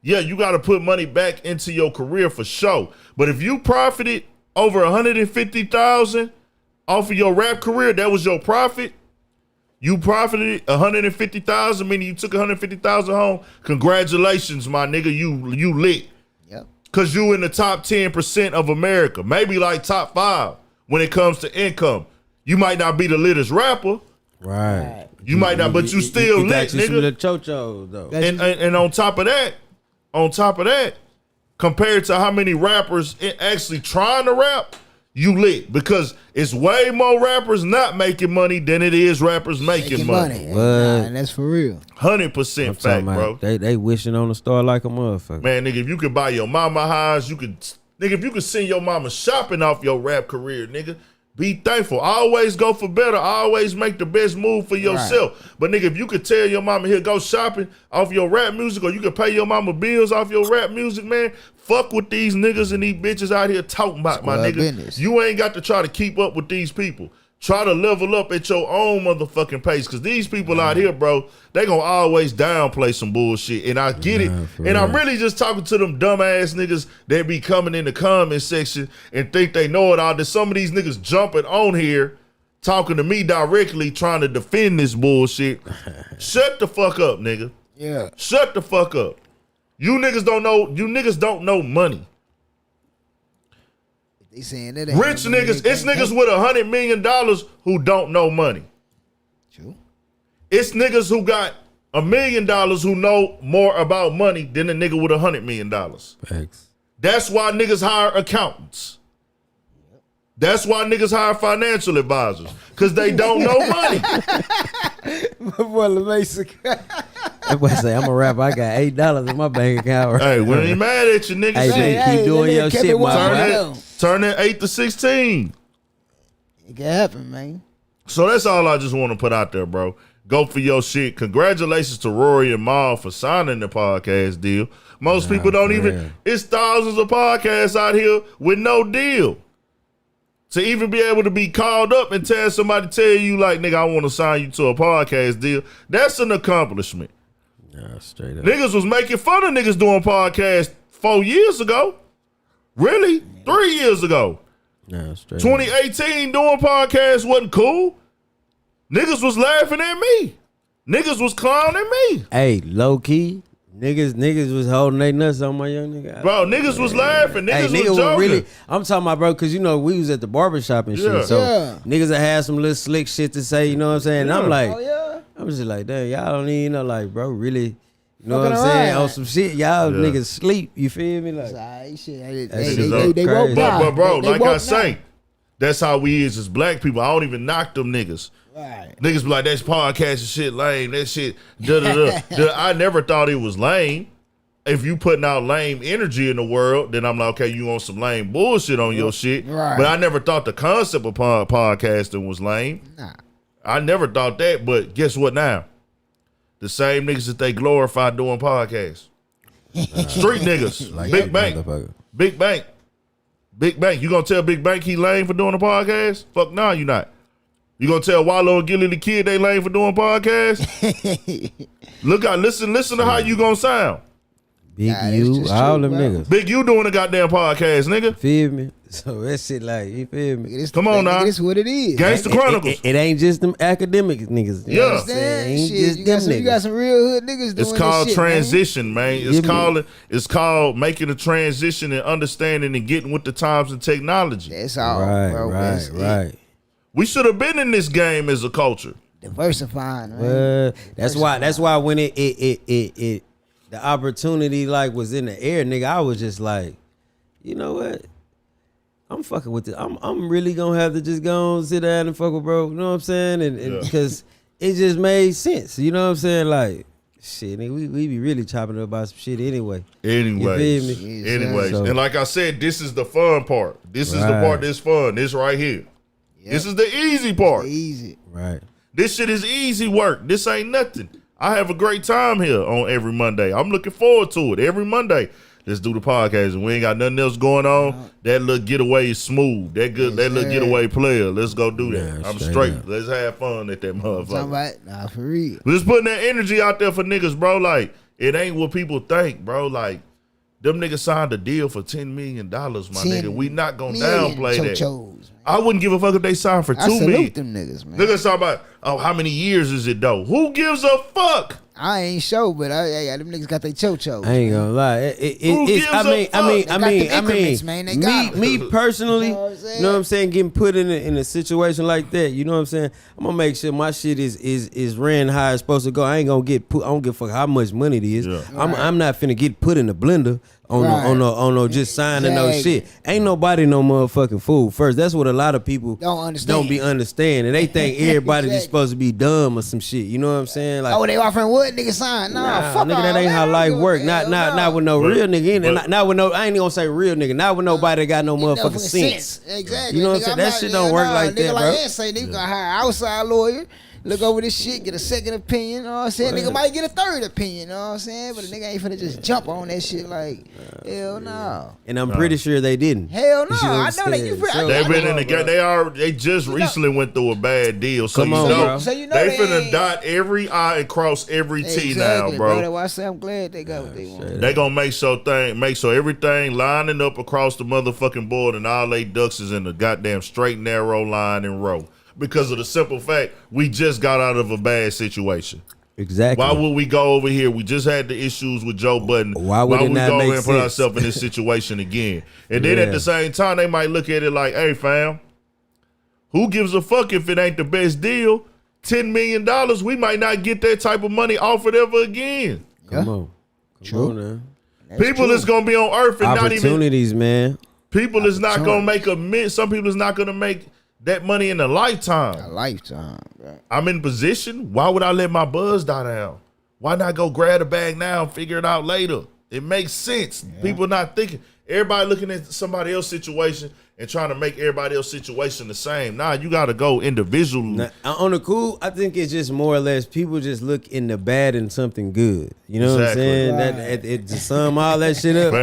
Yeah, you got to put money back into your career for sure. But if you profited over 150,000 off of your rap career, that was your profit. You profited 150,000, meaning you took 150,000 home. Congratulations, my nigga. You lit. Yep. Cause you in the top 10% of America, maybe like top 5 when it comes to income. You might not be the littest rapper. Right. You might not, but you still lit, you nigga. the chochos though. And on top of that, compared to how many rappers actually trying to rap, you lit, because it's way more rappers not making money than it is rappers making money. Nah, and that's for real. 100% fact, bro. They wishing on a star like a motherfucker. Man, nigga, if you could buy your mama highs, if you could send your mama shopping off your rap career, nigga, be thankful. Always go for better. Always make the best move for yourself. Right. But nigga, if you could tell your mama, here, go shopping off your rap music, or you could pay your mama bills off your rap music, man, fuck what these niggas and these bitches out here talking about, my nigga. Business. You ain't got to try to keep up with these people. Try to level up at your own motherfucking pace, because these people out here, bro, they gonna always downplay some bullshit. And I get it. And I'm really just talking to them dumbass niggas that be coming in the comment section and think they know it all. That some of these niggas jumping on here, talking to me directly, trying to defend this bullshit. Shut the fuck up, nigga. Yeah. Shut the fuck up. You niggas don't know money. They saying that rich niggas, it's niggas with $100 million who don't know money. True. It's niggas who got $1 million who know more about money than a nigga with $100 million. Thanks. That's why niggas hire accountants. That's why niggas hire financial advisors, because they don't know money. My boy basic. That boy say, I'm a rapper. I got $8 in my bank account. Hey, we ain't mad at you, niggas. Hey, keep doing your shit, my Turn that 8 to 16. It can happen, man. So that's all I just want to put out there, bro. Go for your shit. Congratulations to Rory and Mal for signing the podcast deal. Most people don't even, it's thousands of podcasts out here with no deal. To even be able to be called up and tell you like, nigga, I want to sign you to a podcast deal, that's an accomplishment. Yeah, straight up. Niggas was making fun of niggas doing podcasts 4 years ago. Really? 3 years ago. Yeah, straight 2018 doing podcasts wasn't cool. Niggas was laughing at me. Niggas was clowning me. Hey, low key, niggas was holding their nuts on my young nigga. Bro, niggas was laughing. Niggas was joking. Really, I'm talking about, bro, because, you know, we was at the barbershop and shit. So niggas that had some little slick shit to say, you know what I'm saying? And I'm like, I'm just like, damn, y'all don't even know, like, bro, really, you know what I'm saying? On some shit, y'all niggas sleep. You feel me? Like, they woke up. But bro, like I say, that's how we is as black people. I don't even knock them niggas. Right. Niggas be like, that's podcast and shit lame. That shit, I never thought it was lame. If you putting out lame energy in the world, then I'm like, okay, you want some lame bullshit on your shit. Right. But I never thought the concept of podcasting was lame. Nah. I never thought that, but guess what now? The same niggas that they glorify doing podcasts. Street niggas. like Big Bank. Big Bank. Big Bank. You gonna tell Big Bank he lame for doing a podcast? Fuck no, you not. You gonna tell Wallow and Gilly the Kid they lame for doing podcasts? Look out, listen to how you gonna sound. Big U, all them niggas. Big U doing a goddamn podcast, nigga. Feel me? So that shit like, you feel me? Come on now. This what it is. Gangsta Chronicles. It ain't just them academic niggas. Yeah. Ain't just you got some real hood niggas doing It's called this shit, transition, man. It's called making a transition and understanding and getting with the times and technology. That's all, right, bro. Right. We should have been in this game as a culture. Diversifying, man. That's why when the opportunity like was in the air, nigga, I was just like, you know what? I'm fucking with it. I'm really gonna have to just go and sit down and fuck with bro. You know what I'm saying? And because it just made sense. You know what I'm saying? Like, shit, nigga, we be really chopping up about some shit anyway. Anyways. So, and like I said, this is the fun part. This is the part that's fun. This right here. Yep. This is the easy part. Easy. Right. This shit is easy work. This ain't nothing. I have a great time here on every Monday. I'm looking forward to it. Every Monday, let's do the podcast. And we ain't got nothing else going on. That little getaway is smooth. That little getaway player. Let's go do that. I'm straight. Up. Let's have fun at that motherfucker. Nah, for real. We're just putting that energy out there for niggas, bro. Like, it ain't what people think, bro. Like, Them niggas signed a deal for $10 million, my nigga. We not gonna million downplay that. chochos, I wouldn't give a fuck if they signed for $2 million. salute them niggas, man. Niggas talk about, how many years is it though? Who gives a fuck? I ain't sure, but them niggas got their chochos. I ain't gonna lie. Me personally, you know what I'm saying, getting put in a situation like that, you know what I'm saying? I'm gonna make sure my shit is ran how it's supposed to go. I ain't gonna get put. I don't give a fuck how much money it is. Yeah. I'm not finna get put in the blender on no just signing no shit. Ain't nobody no motherfucking fool. First, that's what a lot of people don't be understanding. They think everybody just supposed to be dumb or some shit. You know what I'm saying? Like, they offering what? Nigga sign? Nah, fuck nigga, all that ain't how life work. Not with no real nigga in it. Not with no. I ain't even gonna say real nigga. Not with nobody that got no motherfucking sense. Exactly. You know what I'm saying? That shit don't work like that, bro. Say nigga gonna hire an outside lawyer. Look over this shit, get a second opinion, you know what I'm saying? Nigga might get a third opinion, you know what I'm saying? But a nigga ain't finna just jump on that shit like, hell no. And I'm pretty sure they didn't. Hell no. I know that you They've been in the game. They just recently went through a bad deal. So Come on, bro. So you know they finna dot every I and cross every T now, bro. That's why I say I'm glad they got what they want. They gonna make sure everything lining up across the motherfucking board and all they ducks is in the goddamn straight narrow line and row. Because of the simple fact, we just got out of a bad situation. Exactly. Why would we go over here? We just had the issues with Joe Budden. Why would we go over here and put ourselves in this situation again? And then at the same time, they might look at it like, hey, fam, who gives a fuck if it ain't the best deal? $10 million, we might not get that type of money offered ever again. Come on now. People is going to be on earth and not even... Opportunities, man. People is not going to make some people is not going to make that money in a lifetime. Bro. I'm in position. Why would I let my buzz die down? Why not go grab the bag now and figure it out later? It makes sense. Yeah. People not thinking. Everybody looking at somebody else's situation and trying to make everybody else's situation the same. Nah, you got to go individually. Now, on the cool, I think it's just more or less people just look in the bad in something good. You know what I'm saying? Right. That to sum all that shit up,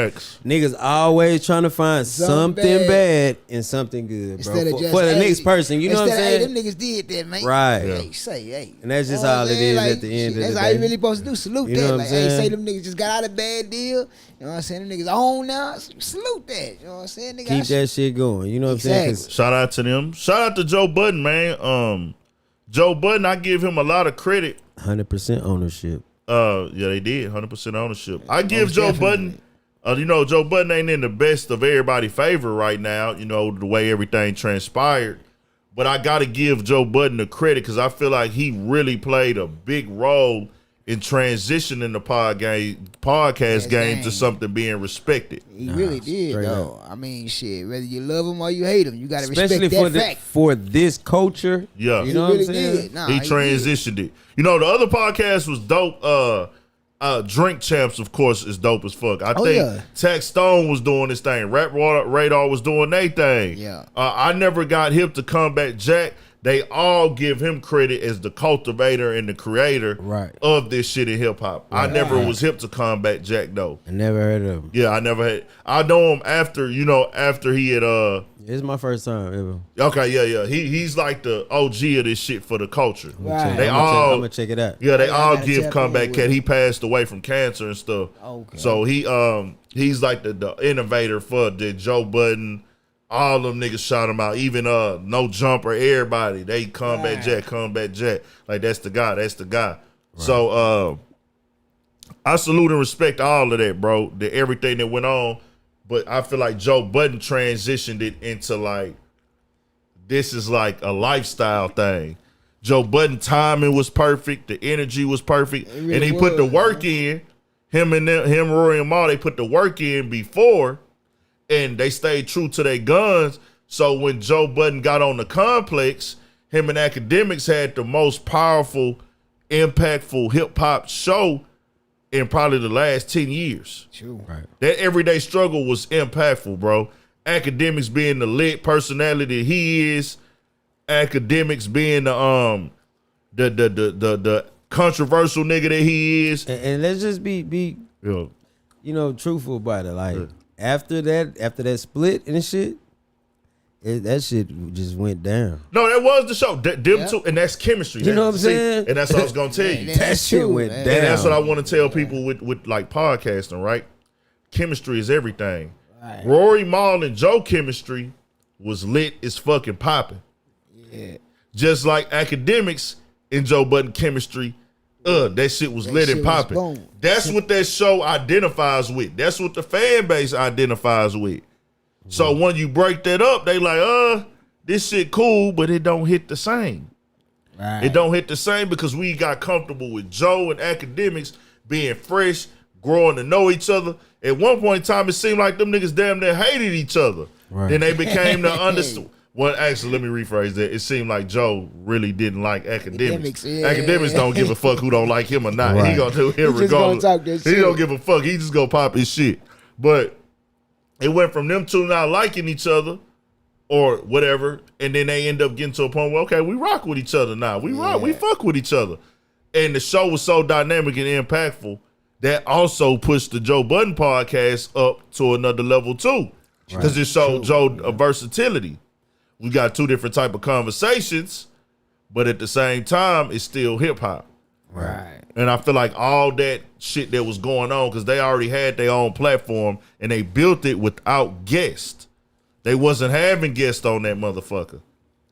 niggas always trying to find something bad in something good, bro. For the next person, you know what I'm saying? Hey, them niggas did that, man. Right. Hey. And that's just all it is at the end of the day. That's how you really supposed to do. Salute you know that. Like, hey, say them niggas just got out of a bad deal. You know what I'm saying? Them niggas on now. Salute that. You know what I'm saying? Nigga, keep that shit going. You know what I'm saying? Shout out to them. Shout out to Joe Budden, man. Joe Budden, I give him a lot of credit. 100% ownership. Yeah, they did. 100% ownership. I give Joe Budden, Joe Budden ain't in the best of everybody's favor right now, you know, the way everything transpired. But I got to give Joe Budden the credit because I feel like he really played a big role in transitioning the podcast game to something being respected. He really did, though. I mean, shit, whether you love him or you hate him, you got to respect that fact. For this culture, yeah. You know what I'm saying? He transitioned it. You know, the other podcast was dope. Drink Champs, of course, is dope as fuck. I think Tax Stone was doing this thing. Rap Radar was doing their thing. Yeah. I never got hip to Combat Jack. They all give him credit as the cultivator and the creator of this shit in hip hop. Right. I never was hip to Combat Jack though. I never heard of him. Yeah, I never had. I know him after he had It's my first time ever. Okay, yeah. He's like the OG of this shit for the culture. Right. I'm gonna check it out. Yeah, they all give Comeback Cat. He passed away from cancer and stuff. Okay. So he's like the innovator for the Joe Budden. All them niggas shot him out. Even No Jumper, everybody. They Combat Jack. Like that's the guy. Right. So I salute and respect all of that, bro. Everything that went on. But I feel like Joe Budden transitioned it into like, this is like a lifestyle thing. Joe Budden timing was perfect. The energy was perfect. Really and he put the work in. Him, Rory and Mal, they put the work in before. And they stayed true to their guns. So when Joe Budden got on the complex, him and Academics had the most powerful, impactful hip-hop show in probably the last 10 years. True. Right. That Everyday Struggle was impactful, bro. Academics being the lit personality he is, Academics being the controversial nigga that he is. And let's just be truthful about it. Like after that split and shit, that shit just went down. No, that was the show. Them two, and that's chemistry. You know what I'm saying? And that's what I was gonna tell you. That shit went down. And that's what I want to tell people with like podcasting, right? chemistry is everything. Right. Rory, Mal, and Joe chemistry was lit as fucking popping. Yeah. Just like academics and Joe Budden chemistry, that shit was lit and popping. That's what that show identifies with. That's what the fan base identifies with. So when you break that up, they like, this shit cool, but it don't hit the same. Right. It don't hit the same because we got comfortable with Joe and academics being fresh, growing to know each other. At one point in time, it seemed like them niggas damn near hated each other. Right. Then they became the understood. Well, actually, let me rephrase that. It seemed like Joe really didn't like academics. Academics don't give a fuck who don't like him or not. Right. He gonna do him regardless. He don't give a fuck. He just gonna pop his shit. But it went from them two not liking each other or whatever, and then they end up getting to a point where, okay, we rock with each other now. We fuck with each other. And the show was so dynamic and impactful that also pushed the Joe Budden podcast up to another level too. Because it showed Joe a versatility. We got two different type of conversations, but at the same time, it's still hip hop. Right. And I feel like all that shit that was going on, because they already had their own platform and they built it without guests. They wasn't having guests on that motherfucker.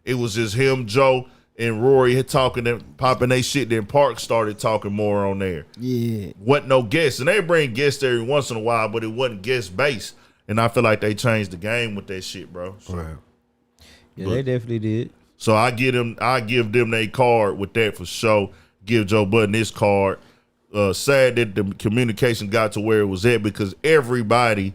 It was just him, Joe, and Rory talking and popping they shit. Then Park started talking more on there. Yeah. Wasn't no guests. And they bring guests every once in a while, but it wasn't guest based. And I feel like they changed the game with that shit, bro. So. Right. Yeah, they definitely did. So I give them their card with that for sure. Give Joe Budden this card. Sad that the communication got to where it was at because everybody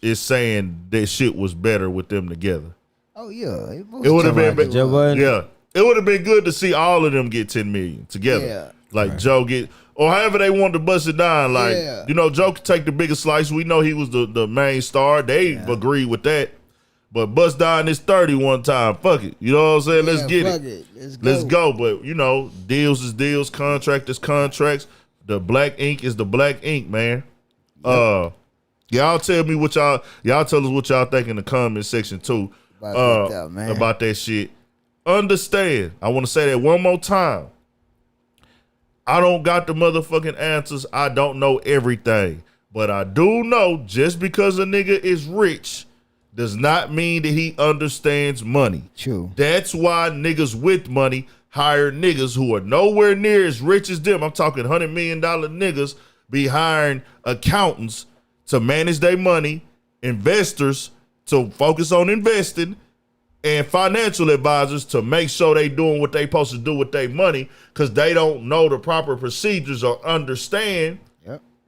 is saying that shit was better with them together. Oh yeah, it would have been Joe Budden. Yeah, it would have been good to see all of them get 10 million together. Yeah. Like Joe get or however they want to bust it down. Like Joe could take the biggest slice. We know he was the main star. They agreed with that. But bust down this 30 one time. Fuck it. You know what I'm saying? Let's get it. Let's go. But, deals is deals. Contract is contracts. The black ink is the black ink, man. Y'all tell me what y'all tell us what y'all think in the comment section, too. About that shit. Understand. I want to say that one more time. I don't got the motherfucking answers. I don't know everything. But I do know just because a nigga is rich does not mean that he understands money. True. That's why niggas with money hire niggas who are nowhere near as rich as them. I'm talking $100 million niggas be hiring accountants to manage their money, investors to focus on investing, and financial advisors to make sure they doing what they supposed to do with their money because they don't know the proper procedures or understand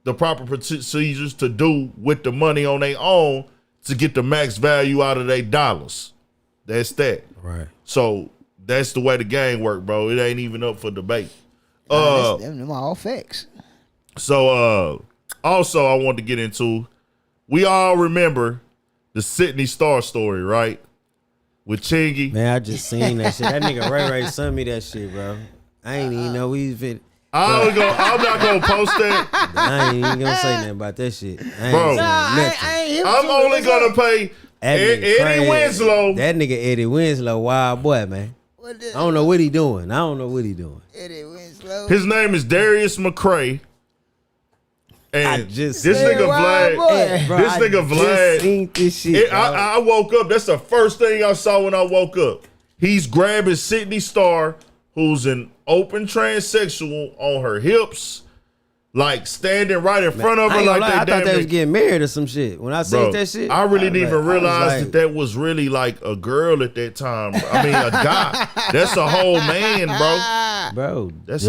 the proper procedures to do with the money on their own to get the max value out of their dollars. That's that. Right. So that's the way the game work, bro. It ain't even up for debate. Them all facts. So also I want to get into, we all remember the Sydney Starr story, right? With Chingy. Man, I just seen that shit. That nigga Ray sent me that shit, bro. I ain't even know we even. I'm not gonna post that. I ain't even gonna say nothing about that shit. Bro, I'm only gonna pay Eddie Winslow. That nigga Eddie Winslow, wild boy, man. I don't know what he doing. Eddie Winslow. His name is Darius McCray. And this nigga Vlad, seen this shit, I woke up. That's the first thing I saw when I woke up. He's grabbing Sydney Starr, who's an open transsexual, on her hips, like standing right in front of her. Like I thought they was getting married or some shit. When I seen that shit, I really didn't even realize that was really like a girl at that time. I mean, a guy. That's a whole man, bro. That's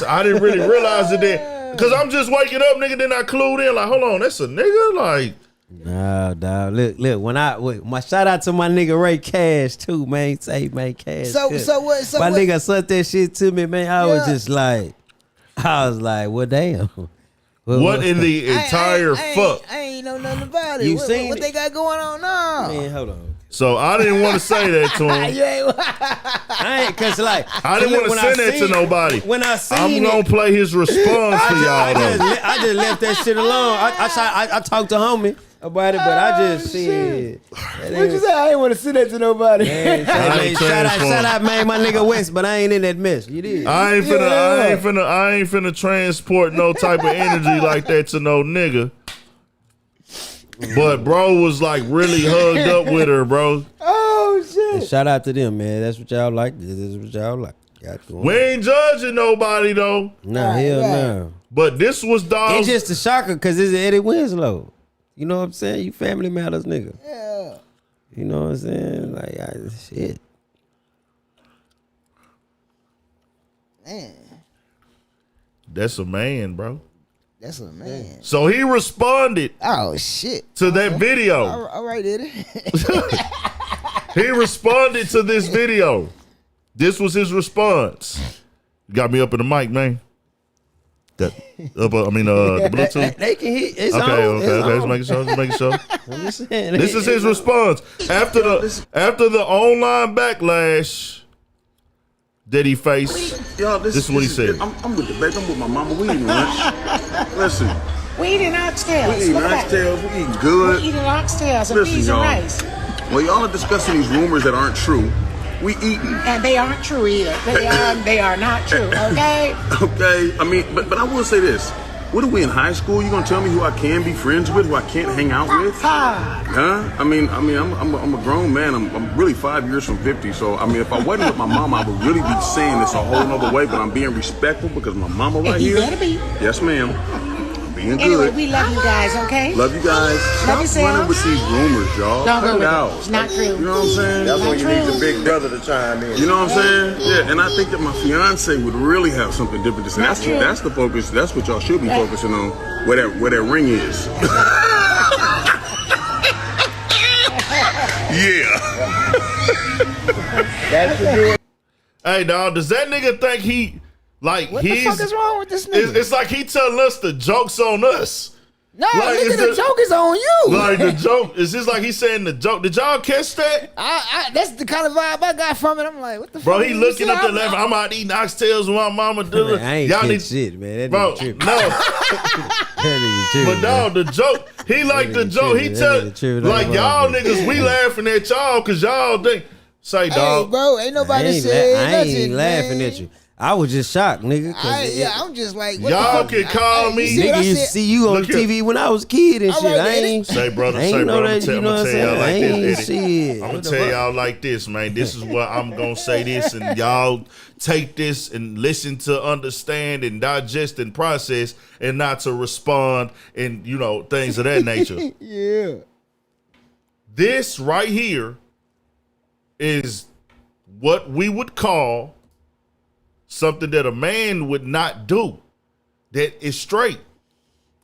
I didn't really realize it then. Cause I'm just waking up, nigga. Then I clued in, like, hold on, that's a nigga, like. Nah, dog. Look. My shout out to my nigga Ray Cash too, man. Say, man, Cash. So what? My nigga sent that shit to me, man. I was just like, well, damn. What in the entire fuck? I ain't know nothing about it. You What they got going on now? Man, hold on. So I didn't want to say that to him. I ain't, cause like I didn't want to send that to nobody. When I seen I'm gonna play his response for y'all though. I just left that shit alone. I talked to homie about it, but I just said. What you say? I ain't want to send that to nobody. Man, shout out, man, my nigga West, but I ain't in that mess. You did. I ain't finna transport no type of energy like that to no nigga. But bro was like really hugged up with her, bro. Oh shit! And shout out to them, man. That's what y'all like. This is what y'all like. We ain't judging nobody though. Nah, hell no. But this was dog. It's just a shocker because it's Eddie Winslow. You know what I'm saying? You family matters, nigga. Yeah. You know what I'm saying? Like, shit. Man, That's a man, bro. that's a man. So he responded. Oh shit! To that video. All right, Eddie. He responded to this video. This was his response. You got me up in the mic, man. The Bluetooth. They can hit. It's Okay, on. okay. It's Just making sure. I'm just saying. This is his response after the online backlash that he faced. Y'all, this is what he said. I'm with the baby. I'm with my mama. We eating lunch. Listen. We eating oxtails. We eating oxtails. We eating good. We eating oxtails and peas and rice. Well, y'all are discussing these rumors that aren't true. We eating. And they aren't true either. They are not true, okay? Okay. I mean, but I will say this. What are we in high school? You gonna tell me who I can be friends with, who I can't hang out with? Huh? I mean, I'm a grown man. I'm really 5 years from 50. So I mean, if I wasn't with my mama, I would really be saying this a whole nother way. But I'm being respectful because my mama right here. You better be. Yes, ma'am. Being anyway, good. we love you guys, okay? Love you guys. Love Stop running with these rumors, y'all. Don't go with out. it. It's not true. You know what I'm saying? That's when you need the big brother to chime in. You know what I'm saying? Yeah, and I think that my fiance would really have something different to say. That's the focus. That's what y'all should be focusing on. Where that ring is. Yeah. That's the Hey, dog, does that nigga think he like What the fuck is wrong with this nigga? It's like he telling us the joke's on us. No, Like, nigga, the joke is on you. Like the joke, it's just like he's saying the joke. Did y'all catch that? That's the kind of vibe I got from it. I'm like, what the Bro, fuck? he looking up the level. I'm out eating oxtails with my mama. Man, I ain't catch shit, man. That bro, nigga tripping. no. That nigga tripping, But dog, the joke, he like the joke. He tell like y'all niggas, we laughing at y'all because y'all think. Say, dog. Hey, bro, ain't nobody said I ain't nothing, laughing man. at you. I was just shocked, nigga. I'm just like, what y'all the fuck? can call me. Nigga used to see you on TV when I was a kid and All shit. right, I ain't say, brother. I'm gonna tell y'all like this. Shit. I'm gonna tell y'all like this, man. This is what I'm gonna say this, and y'all take this and listen to understand and digest and process, and not to respond and things of that nature. Yeah. This right here is what we would call something that a man would not do. That is straight.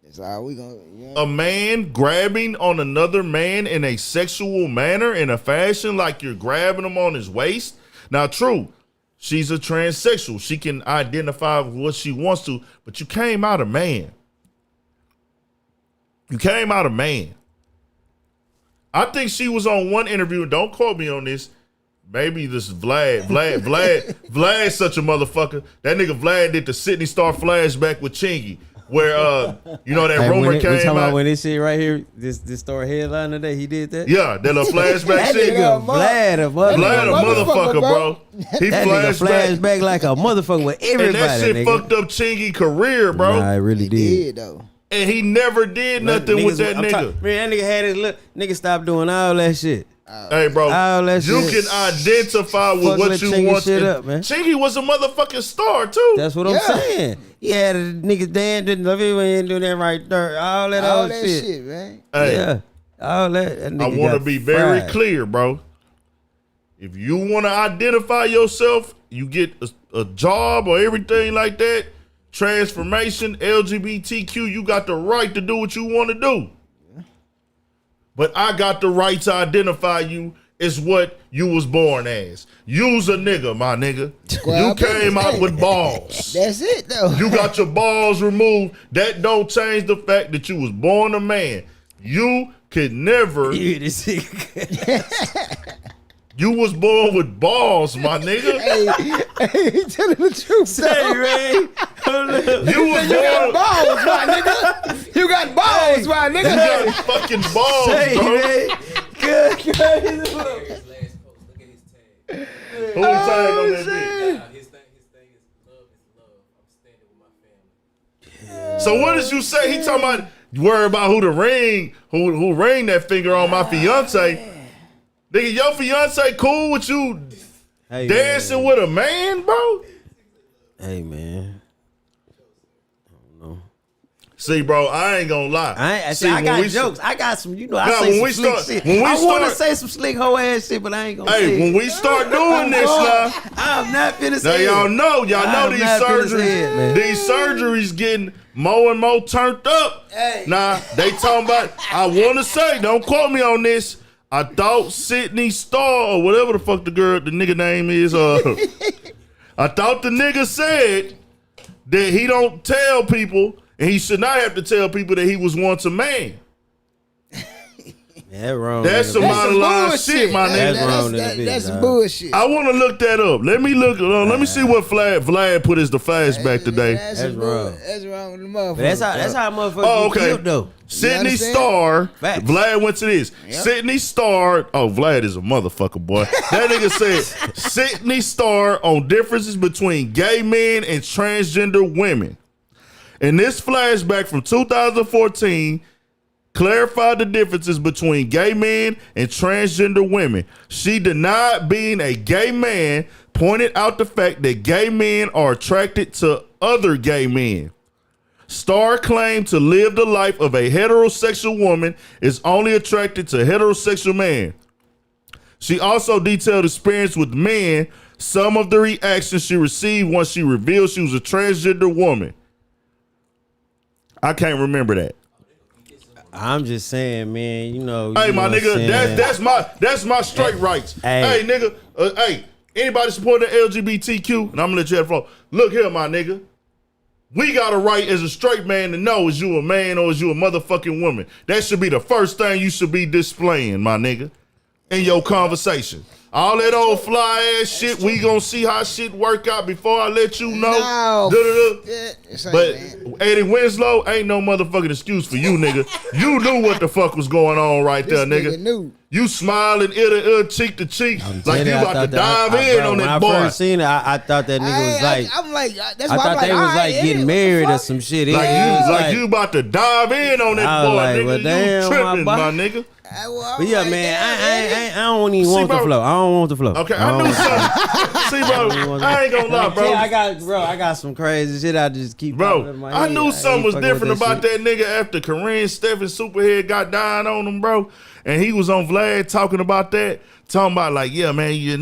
That's how we gonna. Yeah. A man grabbing on another man in a sexual manner, in a fashion like you're grabbing him on his waist. Now, true, she's a transsexual. She can identify with what she wants to, but you came out a man. You came out a man. I think she was on one interview, and don't quote me on this. Maybe this Vlad's such a motherfucker. That nigga Vlad did the Sydney Starr flashback with Chingy, where that rumor came talking out. about when this shit right here, this Starr headline today, he did that. Yeah, that little flashback that shit. Nigga, Vlad a motherfucker, bro. He that nigga flashback like a motherfucker with everybody. And that shit nigga. fucked up Chingy career, bro. Nah, it really did though. And he never did nothing with that nigga. Man, that nigga had his look. Nigga stopped doing all that shit. Hey, bro, you shit. can identify with what you want. Chingy was a motherfucking star, too. That's what I'm saying. He had a nigga dancing, doing that right there. All that shit, man. Hey, yeah. All that I want to be very clear, bro. If you want to identify yourself, you get a job or everything like that, transformation, LGBTQ, you got the right to do what you want to do. But I got the right to identify you as what you was born as. You's a nigga, my nigga. You came out with balls. That's it, though. You got your balls removed. That don't change the fact that you was born a man. You could never. You was born with balls, my nigga. Hey, telling the truth. Say, Ray. You got balls, my nigga. You got balls, my nigga. You got fucking balls, say, bro. Ray. Good. Who tag on that bitch? So what did you say? He talking about You worry about who ring that finger on my fiance. Nigga, your fiance cool with you dancing with a man, bro? Hey, man. See, bro, I ain't gonna lie. I got jokes. I got some, I say some slick shit. I want to say some slick hoe ass shit, but I ain't gonna say it. Hey, when we start doing this now, I'm not finna say it. Y'all know these surgeries getting more and more turned up. Hey. Nah, they talking about, I want to say, don't quote me on this, I thought Sydney Starr, or whatever the fuck the nigga name is, I thought the nigga said that he don't tell people, and he should not have to tell people that he was once a man. That's wrong. That's some out of line shit, my nigga. That's bullshit. I want to look that up. Let me look. Let me see what Vlad put as the flashback today. That's wrong. That's wrong with the motherfucker. That's how motherfuckers get killed, though. Sydney Starr. Vlad went to this. Yep. Sydney Starr. Oh, Vlad is a motherfucker, boy. That nigga said Sydney Starr on differences between gay men and transgender women. In this flashback from 2014, clarified the differences between gay men and transgender women. She denied being a gay man, pointed out the fact that gay men are attracted to other gay men. Starr claimed to live the life of a heterosexual woman, is only attracted to heterosexual man. She also detailed experience with men, some of the reactions she received once she revealed she was a transgender woman. I can't remember that. I'm just saying, man. Hey, my nigga, that's my straight rights. Hey, nigga. Hey, anybody supporting the LGBTQ? And I'm gonna let you have the floor. Look here, my nigga. We got a right as a straight man to know is you a man or is you a motherfucking woman. That should be the first thing you should be displaying, my nigga, in your conversation. All that old fly ass shit, we gonna see how shit work out before I let you know. But Eddie Winslow ain't no motherfucking excuse for you, nigga. You knew what the fuck was going on right there, nigga. Knew. You smiling ear to ear, cheek to cheek, like you about to dive in on that boy. When I first seen it, I thought that nigga was like, I'm like, that's I why thought they was like getting married or some shit. Like you about to dive in on that boy, nigga. Well, damn, you tripping, my nigga. But yeah, man, I don't even want the flow. I don't want the flow. Okay, I knew something. See, bro, I ain't gonna lie, bro. I got some crazy shit. I just keep. Bro, I knew something was different about that nigga after Corinne Stephen Superhead got dying on him, bro. And he was on Vlad talking about that, talking about like, yeah, man,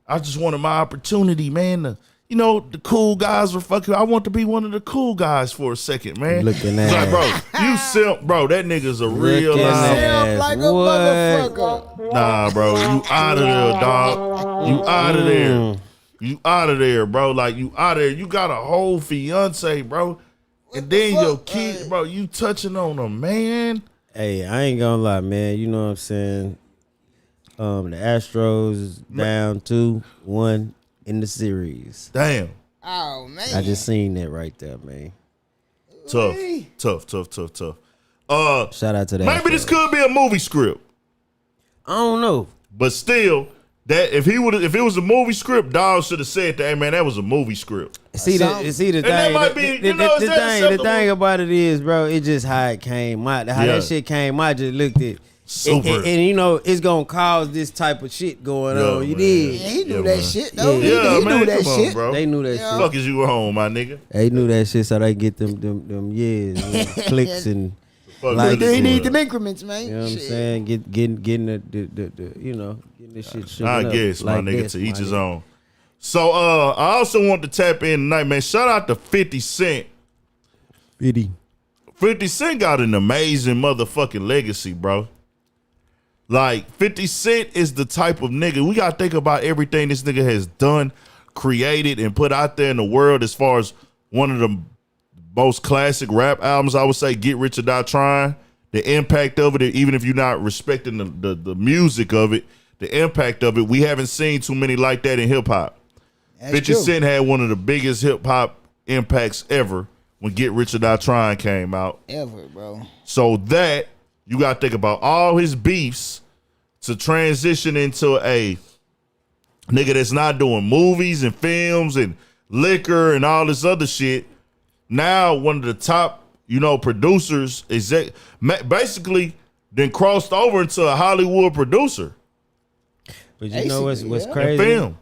I just wanted my opportunity, man. The cool guys were fucking. I want to be one of the cool guys for a second, man. Looking at like, bro, you simp, bro. That nigga's a real simp like a motherfucker. Nah, bro, you out of there, dog. You out of there. You out of there, bro. Like you out of there. You got a whole fiance, bro, and then your kid, bro. You touching on a man. Hey, I ain't gonna lie, man. You know what I'm saying? The Astros is down 2-1. In the series. Damn. Oh, man. I just seen that right there, man. Tough. Shout out to that. Maybe this could be a movie script. I don't know. But still, that if it was a movie script, Dawg should have said that, hey, man, that was a movie script. See the thing. That might be, the thing about it is, bro, it just how it came out. How that shit came out, just looked at. Super. And it's gonna cause this type of shit going on. You did. Yeah, he knew that shit though. Yeah, he man, knew that shit. Bro. They knew that shit. Fuck is you home, my nigga? They knew that shit, so they get them years, clicks and like they need them increments, man. You know what I'm saying? Getting the getting this shit. I guess, my nigga, to each his own. So I also want to tap in tonight, man. Shout out to 50 Cent. 50 Cent got an amazing motherfucking legacy, bro. Like 50 Cent is the type of nigga, we gotta think about everything this nigga has done, created, and put out there in the world as far as one of the most classic rap albums, I would say, Get Rich or Die Trying. The impact of it, even if you're not respecting the music of it, the impact of it, we haven't seen too many like that in hip hop. 50 Cent had one of the biggest hip hop impacts ever when Get Rich or Die Trying came out. Ever, bro. So that, you got to think about all his beefs to transition into a nigga that's not doing movies and films and liquor and all this other shit. Now one of the top producers basically then crossed over into a Hollywood producer. But you know what's And crazy? film.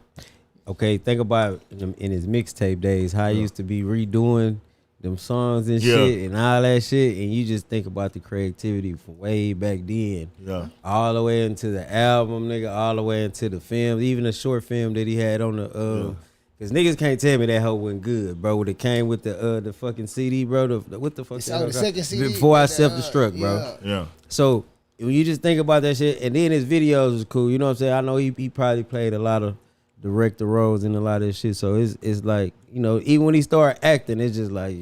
Okay, think about in his mixtape days how he used to be redoing them songs and shit and all that shit, and you just think about the creativity from way back then. Yeah. All the way into the album, nigga, all the way into the film, even the short film that he had on the cause niggas can't tell me that hoe wasn't good, bro. When it came with the fucking CD, bro. What the fuck? The second CD before I self-destruct, bro. Yeah. So when you just think about that shit, and then his videos was cool. You know what I'm saying? I know he probably played a lot of director roles and a lot of this shit. So it's like, even when he started acting, it's just like,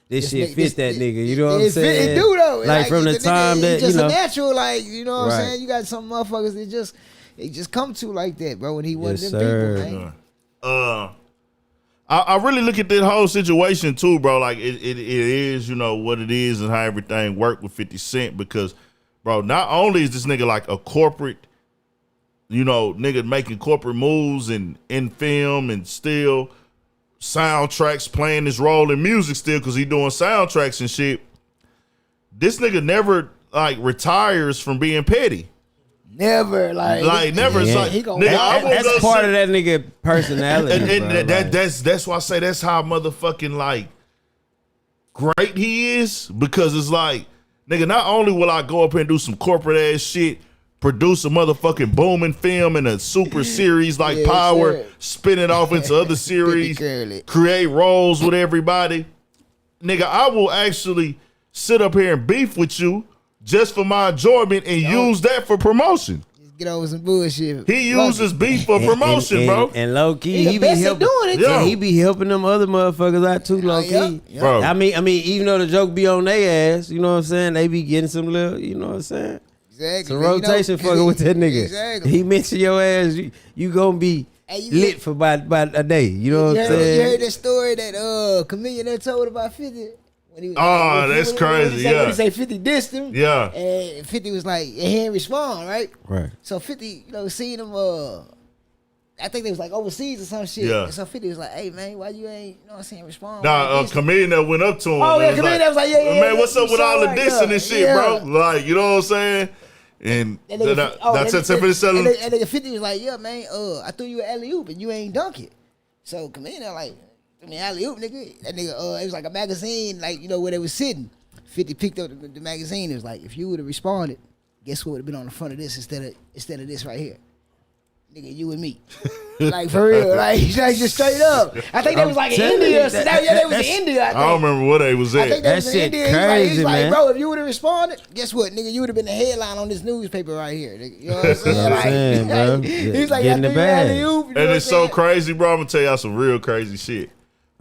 this shit fits that nigga. You know what I'm saying? It do though. Like from the time that just a natural, like, you know what I'm Right. saying? You got some motherfuckers that just come to like that, bro. When he wasn't them sir. people, man. I really look at that whole situation too, bro. Like it is, what it is and how everything worked with 50 Cent because, bro, not only is this nigga like a corporate, nigga making corporate moves and in film and still soundtracks playing this role in music still because he doing soundtracks and shit. This nigga never like retires from being petty. Never, never. It's like, nigga, that's part of that nigga personality. and bro. that's why I say that's how motherfucking like great he is because it's like, nigga, not only will I go up here and do some corporate ass shit, produce a motherfucking booming film in a super series like Power, spin it off into other series, create roles with everybody. Nigga, I will actually sit up here and beef with you just for my enjoyment and use that for promotion. Get over some bullshit. He uses beef for promotion, bro. And low key, he be helping doing it. Yeah. He be helping them other motherfuckers out too, low key. Bro. I mean, even though the joke be on their ass, you know what I'm saying? They be getting some little, you know what I'm saying? Exactly. Some rotation fucking with that nigga. Exactly. He mention your ass, you gonna be lit for about a day. You know what I'm saying? You heard that story that Chameleon that told about 50? That's crazy. When he say 50 dissed him. Yeah. And 50 was like, and he didn't respond, right? Right. So 50, seen him, I think they was like overseas or some shit. Yeah. And so 50 was like, hey, man, why you ain't, respond? Nah, Chameleon that went up to him. Oh, yeah, Chameleon that was like, yeah, man, what's up with all the dissing and shit, bro? Yeah. Like, you know what I'm saying? And that's it. And nigga 50 was like, yeah, man, I threw you an alley-oop and you ain't dunk it. So Chameleon like, alley-oop, nigga. That nigga, it was like a magazine, like, where they was sitting. 50 picked up the magazine. It was like, if you would have responded, guess what would have been on the front of this instead of this right here? Nigga, you and me. Like, for real. Like just straight up. I think they was like in India. They was in India, I think. I don't remember where they was at. I think they was in India. Crazy, he's like, man. bro, if you would have responded, guess what, nigga? You would have been the headline on this newspaper right here. Nigga. You know what I'm saying? bro. He's like, Getting the bag. And it's so crazy, bro. I'm going to tell y'all some real crazy shit.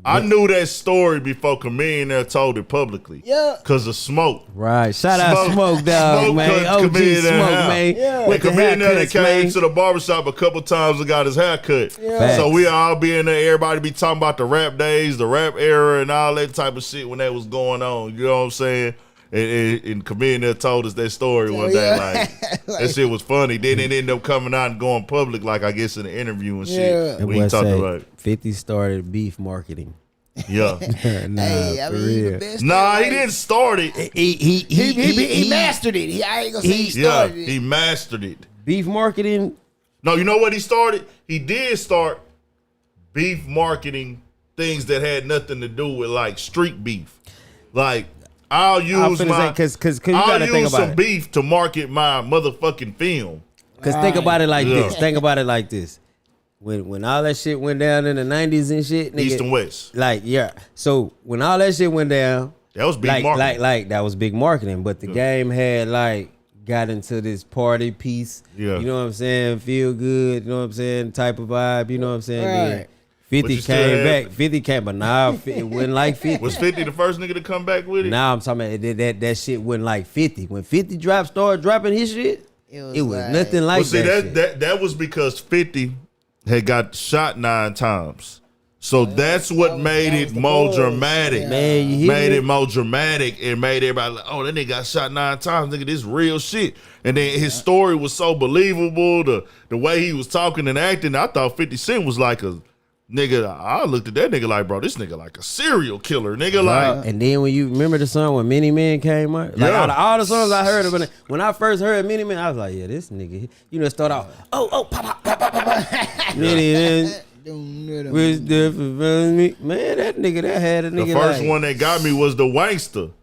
I knew that story before Chameleon there told it publicly. Yeah. Because of Smoke. Right. Shout out Smoke, dog, man. OG Smoke, man. Yeah. And Chameleon there came to the barbershop a couple times and got his hair cut. Yeah. So we all be in there, everybody be talking about the rap days, the rap era, and all that type of shit when that was going on. You know what I'm saying? And Chameleon there told us that story one day. Like, that shit was funny. Then it ended up coming out and going public, like I guess in the interview and shit. And When he talked about it. 50 started beef marketing. Yeah. Nah, Hey, I for mean, real. the best Nah, thing, he like, didn't start it. He mastered it. I ain't gonna say he started it. He mastered it. Beef marketing. No, you know what he started? He did start beef marketing things that had nothing to do with like street beef. Like I'll use because you gotta think about some beef to market my motherfucking film. Because think about it like this. Think about it like this. When all that shit went down in the 90s and shit, nigga, East and West. Like, yeah. So when all that shit went down, that was big marketing. Like that was big marketing. But the game had like got into this party piece. Yeah. You know what I'm saying? Feel good, you know what I'm saying? Type of vibe, you know what I'm saying? Right. Then 50 came back. 50 came, but now it wasn't like 50. Was 50 the first nigga to come back with it? Now I'm talking about that shit wasn't like 50. When 50 started dropping his shit, it was like, nothing like that was because 50 had got shot 9 times. So that's what made it more dramatic. Man, you hear made me? it more dramatic and made everybody like, oh, that nigga got shot 9 times. Nigga, this real shit. And then his story was so believable. The way he was talking and acting, I thought 50 Cent was like a nigga, I looked at that nigga like, bro, this nigga like a serial killer, nigga. Like, and then when you remember the song when Many Men came out, like out of all the songs I heard, when I first heard Many Men, I was like, yeah, this nigga, you know, start out, pop, Many Men. Which different from me, man. That nigga that had a nigga. The first one that got me was the Wankster.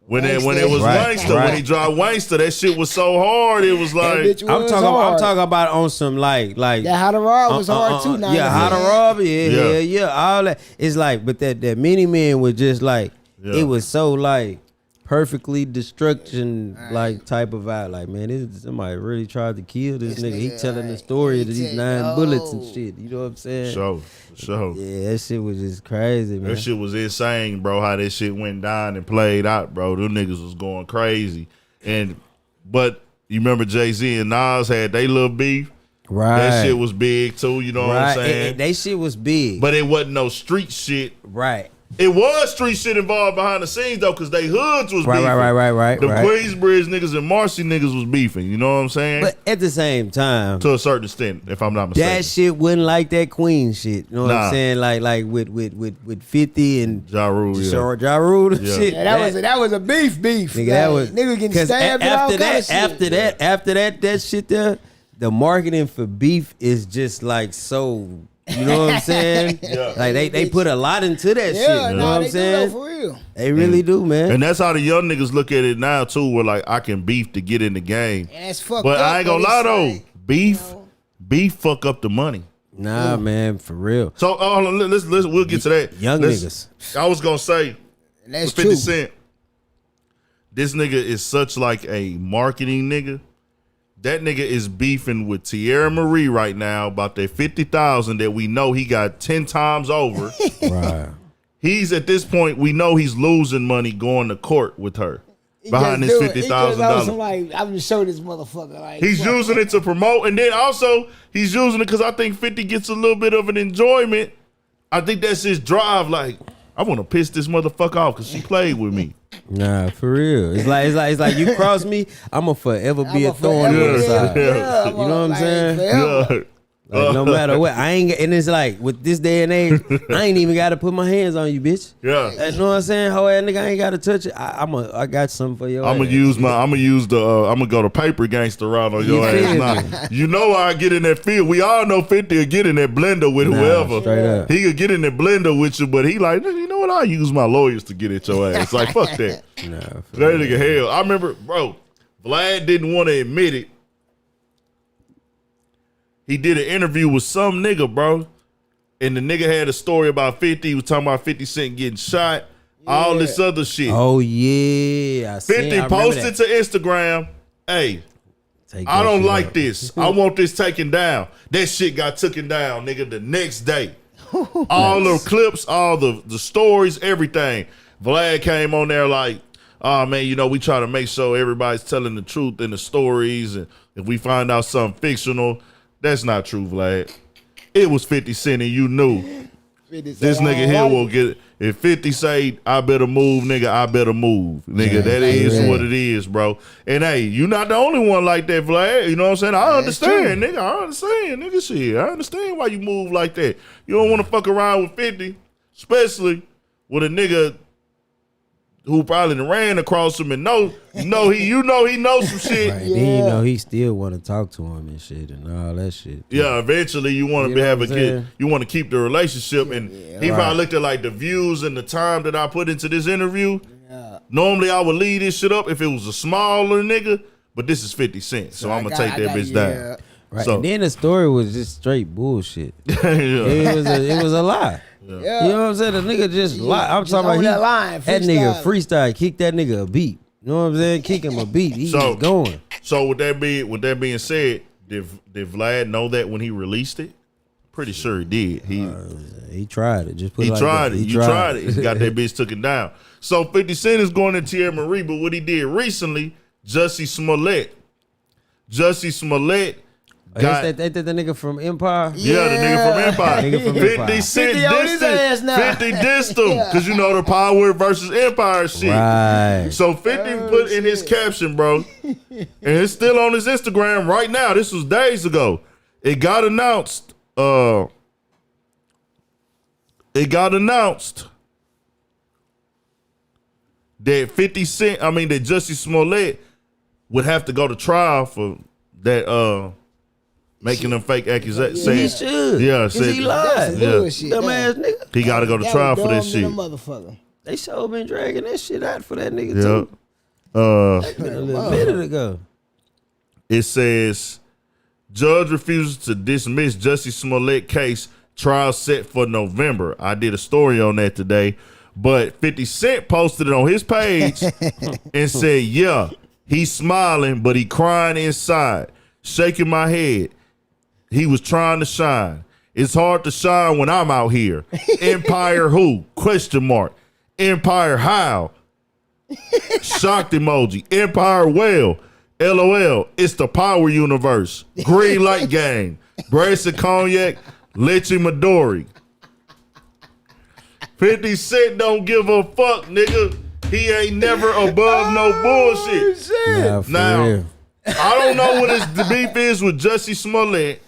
When it was Wankster, when he dropped Wankster, that shit was so hard. It was like I'm talking about on some like that How to Rob was hard too. How to Rob, yeah, all that. It's like, but that Many Men was just like it was so like perfectly destruction like type of vibe. Like, man, this somebody really tried to kill this nigga. He telling the story of these 9 bullets and shit. You know what I'm saying? Sure. Yeah, that shit was just crazy, man. That shit was insane, bro. How that shit went down and played out, bro. Them niggas was going crazy. But you remember Jay-Z and Nas had they little beef. Right. That shit was big too. You know what I'm saying? They shit was big, but it wasn't no street shit. Right. It was street shit involved behind the scenes though, because they hoods was beefing. Right. The Queensbridge niggas and Marcy niggas was beefing. You know what I'm saying? But at the same time, to a certain extent, if I'm not mistaken, that shit wasn't like that Queen shit. You know what I'm saying? Like with 50 and Ja Rule, Ja Rule shit. Yeah, that was a beef. Nigga, that was nigga getting stabbed. After that shit there, the marketing for beef is just like so. You know what I'm saying? Like they put a lot into that shit. You know what I'm saying? For real. They really do, man. And that's how the young niggas look at it now too. Where like I can beef to get in the game. And that's fucked but up. I ain't gonna lie though, beef fuck up the money. Nah, man, for real. So listen, we'll get to that. Young niggas. I was gonna say, and that's 50 true. Cent. This nigga is such like a marketing nigga. That nigga is beefing with Tierra Marie right now about that 50,000 that we know he got 10 times over. Right. He's at this point, we know he's losing money going to court with her behind his $50,000. Like, I'm just showing this motherfucker. Like, he's using it to promote, and then also he's using it because I think 50 gets a little bit of an enjoyment. I think that's his drive. Like, I want to piss this motherfucker off because she played with me. Nah, for real. It's like you cross me, I'ma forever be a thorn in your side. Yeah. You know what I'm saying? Yeah. Like, no matter what, I ain't. And it's like with this day and age, I ain't even got to put my hands on you, bitch. Yeah. You know what I'm saying? Hoe ass nigga, I ain't got to touch it. I got something for you. I'm gonna go to paper gangster route on your ass now. You know I get in that field. We all know 50 will get in that blender with whoever. Straight up. He could get in that blender with you, but he like, you know what? I use my lawyers to get at your ass. Like, fuck that. Nah, that nigga hell. I remember, bro, Vlad didn't want to admit it. He did an interview with some nigga, bro. And the nigga had a story about 50. He was talking about 50 Cent getting shot. All this other shit. Oh, yeah. 50 posted to Instagram, hey, I don't like this. I want this taken down. That shit got taken down, nigga, the next day. All the clips, all the stories, everything. Vlad came on there like, oh, man, you know, we try to make sure everybody's telling the truth in the stories. And if we find out something fictional, that's not true, Vlad. It was 50 Cent and you knew. This nigga here will get it. If 50 say, I better move, nigga, I better move. Nigga, that is what it is, bro. And hey, you not the only one like that, Vlad. You know what I'm saying? I understand, nigga. I understand, nigga, shit. I understand why you move like that. You don't want to fuck around with 50, especially with a nigga who probably ran across him and he knows some shit. Right. Then he still want to talk to him and shit and all that shit. Yeah, eventually you want to have a kid. You want to keep the relationship, and he probably looked at like the views and the time that I put into this interview. Yeah. Normally I would leave this shit up if it was a smaller nigga, but this is 50 Cent, so I'm gonna take that bitch down. Right. So, and then the story was just straight bullshit. It was a lie. Yeah. You know what I'm saying? The nigga just lied. I'm talking about that nigga freestyle, kick that nigga a beat. You know what I'm saying? Kick him a beat. He's going. So with that being said, did Vlad know that when he released it? Pretty sure he did. He tried it. Just put he it like tried that. it. You tried it. He got that bitch took it down. So 50 Cent is going to Tierra Marie, but what he did recently, Jussie Smollett got that the nigga from Empire? Yeah, the nigga from Empire. 50 Cent dissed him because you know the Power versus Empire shit. Right. So 50 put in his caption, bro, and it's still on his Instagram right now. This was days ago. It got announced it got announced that that Jussie Smollett would have to go to trial for that making them fake accusations. He should. Yeah, said he lied. Dumbass nigga. He got to go to trial for that shit. Motherfucker. They sure been dragging that shit out for that nigga too. That's been a little minute ago. It says judge refuses to dismiss Jussie Smollett case. Trial set for November. I did a story on that today, but 50 Cent posted it on his page and said, "Yeah, he's smiling, but he crying inside, shaking my head. He was trying to shine. It's hard to shine when I'm out here. Empire who? Question mark. Empire how? Shocked emoji. Empire well. LOL. It's the power universe. Green light gang. Brace of cognac. Leche Midori. 50 Cent don't give a fuck, nigga. He ain't never above no bullshit. Now, real. I don't know what the beef is with Jussie Smollett,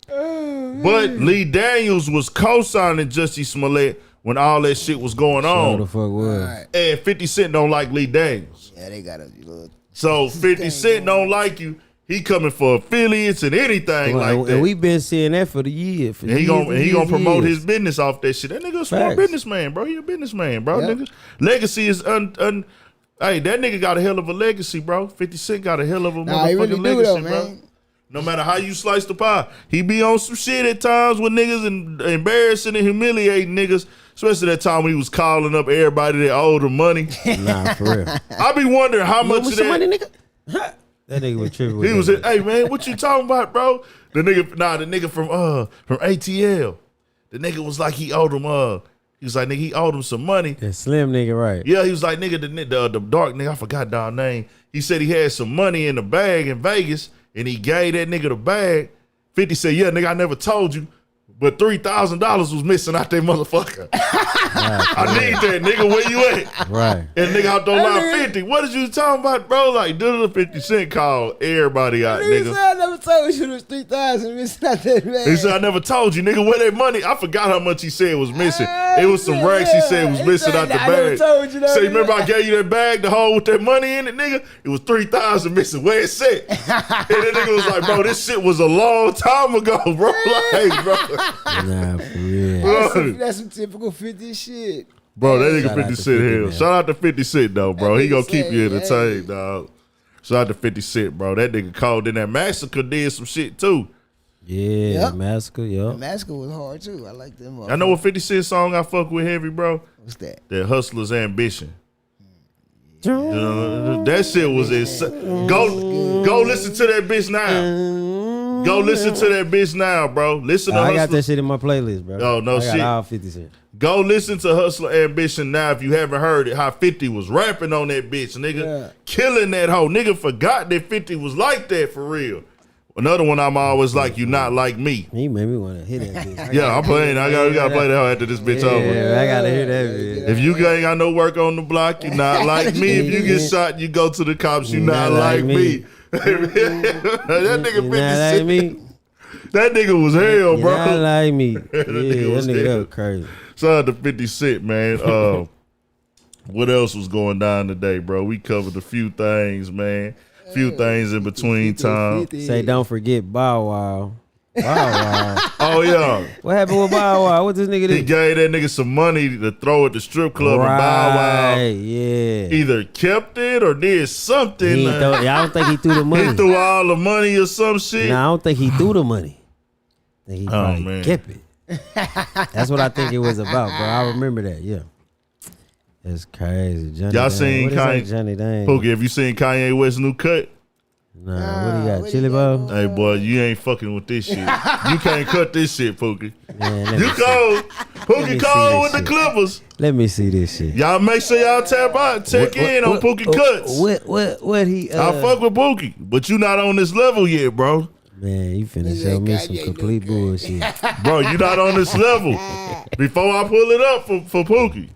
but Lee Daniels was co-signing Jussie Smollett when all that shit was going on. The fuck was. Right. And 50 Cent don't like Lee Daniels. Yeah, they got a little. So 50 Cent don't like you. He coming for affiliates and anything like that. And we been seeing that for the year. He gonna promote his business off that shit. That nigga a smart businessman, bro. He a businessman, bro. Yep. Nigga. Legacy is hey, that nigga got a hell of a legacy, bro. 50 Cent got a hell of a motherfucking really legacy, though, bro. man. No matter how you slice the pie. He be on some shit at times with niggas and embarrassing and humiliating niggas. Especially that time when he was calling up everybody that owed him money. Nah, for real. I be wondering how much of that. Money, nigga? That nigga was tripping. He was, hey man, what you talking about, bro? The nigga from ATL. The nigga was like he owed him he was like, nigga, he owed him some money. That slim nigga, right? Yeah, he was like, nigga, the dark nigga, I forgot the name. He said he had some money in the bag in Vegas, and he gave that nigga the bag. 50 said, yeah, nigga, I never told you, but $3,000 was missing out that motherfucker. I need that, nigga. Where you at? Right. And nigga out on line 50. What is you talking about, bro? Like, do the 50 Cent call everybody out, Nigga nigga. said I never told you it was 3,000 missing out that bag. He said, I never told you, nigga, where that money? I forgot how much he said was missing. It was some racks he said was missing out the I never bag. told you that. So you remember I gave you that bag to hold with that money in it, nigga? It was 3,000 missing. Where it at? And that nigga was like, bro, this shit was a long time ago, bro. Like, bro. Nah, for real. That's some typical 50 shit. Bro, that nigga Shout out 50 to Cent 50, here. man. Shout out to 50 Cent, though, bro. That He gonna nigga keep you say, entertained, dog. Shout out to 50 Cent, bro. That nigga called in that massacre, did some shit, too. Yeah, Yep. Massacre, The yup. Massacre was hard, too. I like them. I know a 50 Cent song I fuck with heavy, bro. What's that? That Hustler's Ambition. That shit was insane. Go listen to that bitch now. Go listen to that bitch now, bro. Listen to I Hustler. got that shit in my playlist, bro. Oh, no I got shit. all 50 Cent. Go listen to Hustler Ambition now if you haven't heard it. How 50 was rapping on that bitch, nigga. Yeah. Killing that hoe. Nigga forgot that 50 was like that for real. Another one I'm always like, you not like me. He made me want to hit that bitch. Yeah, I'm playing. We gotta play that hoe after this bitch over. Yeah, I gotta hear that bitch. If you ain't got no work on the block, you not like me. If you get shot, you go to the cops, you not like me. That nigga 50 You not like Cent. me? That nigga was hell, You bro. not like me. Yeah, that was nigga hell. was crazy. Shout out to 50 Cent, man. What else was going down today, bro? We covered a few things, man. Few things in between time. Say, don't forget Bow Wow. Bow Wow. Oh, yeah. What happened with Bow Wow? What this nigga He did? gave that nigga some money to throw at the strip club and Bow Wow yeah. either kept it or did something. He ain't throw, I don't think he threw the money. He threw all the money or some shit. Nah, I don't think he threw the money. I think he probably man. kept it. That's what I think it was about, bro. I remember that, yeah. That's crazy. Johnny Y'all Dang. seen What is that, Kanye? Johnny Dang? Pookie, have you seen Kanye West's new cut? Nah, what he got? Chili Bowl? Hey, boy, you ain't fucking with this shit. You can't cut this shit, Pookie. Man, let You me see. cold. Let Pookie me cold see with the this shit. Clippers. Let me see this shit. Y'all make sure y'all tap out, check in on Pookie Cuts. What he? I fuck with Pookie, but you not on this level yet, bro. Man, you finna show me some complete bullshit. Bro, you not on this level. Before I pull it up for Pookie,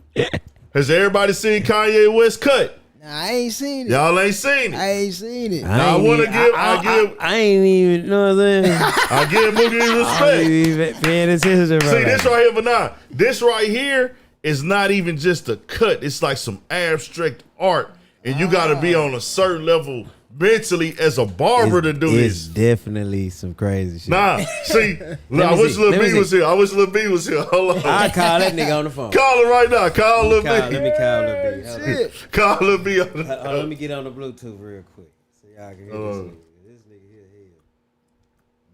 has everybody seen Kanye West cut? Nah, I ain't seen it. Y'all ain't seen it. I ain't seen it. I ain't even, you know what I'm saying? I give Boogie respect. I ain't even paying attention, bro. See, this right here, but nah, this right here is not even just a cut. It's like some abstract art, and you got to be on a certain level mentally as a barber to do It's this. definitely some crazy shit. Nah, see, I wish Lil B was here. Hold on. I call that nigga on the phone. Call him right now. Call Lil B. Let me call Lil B. Shit. Call Lil B. Let me get on the Bluetooth real quick so y'all can hear this nigga. This nigga here,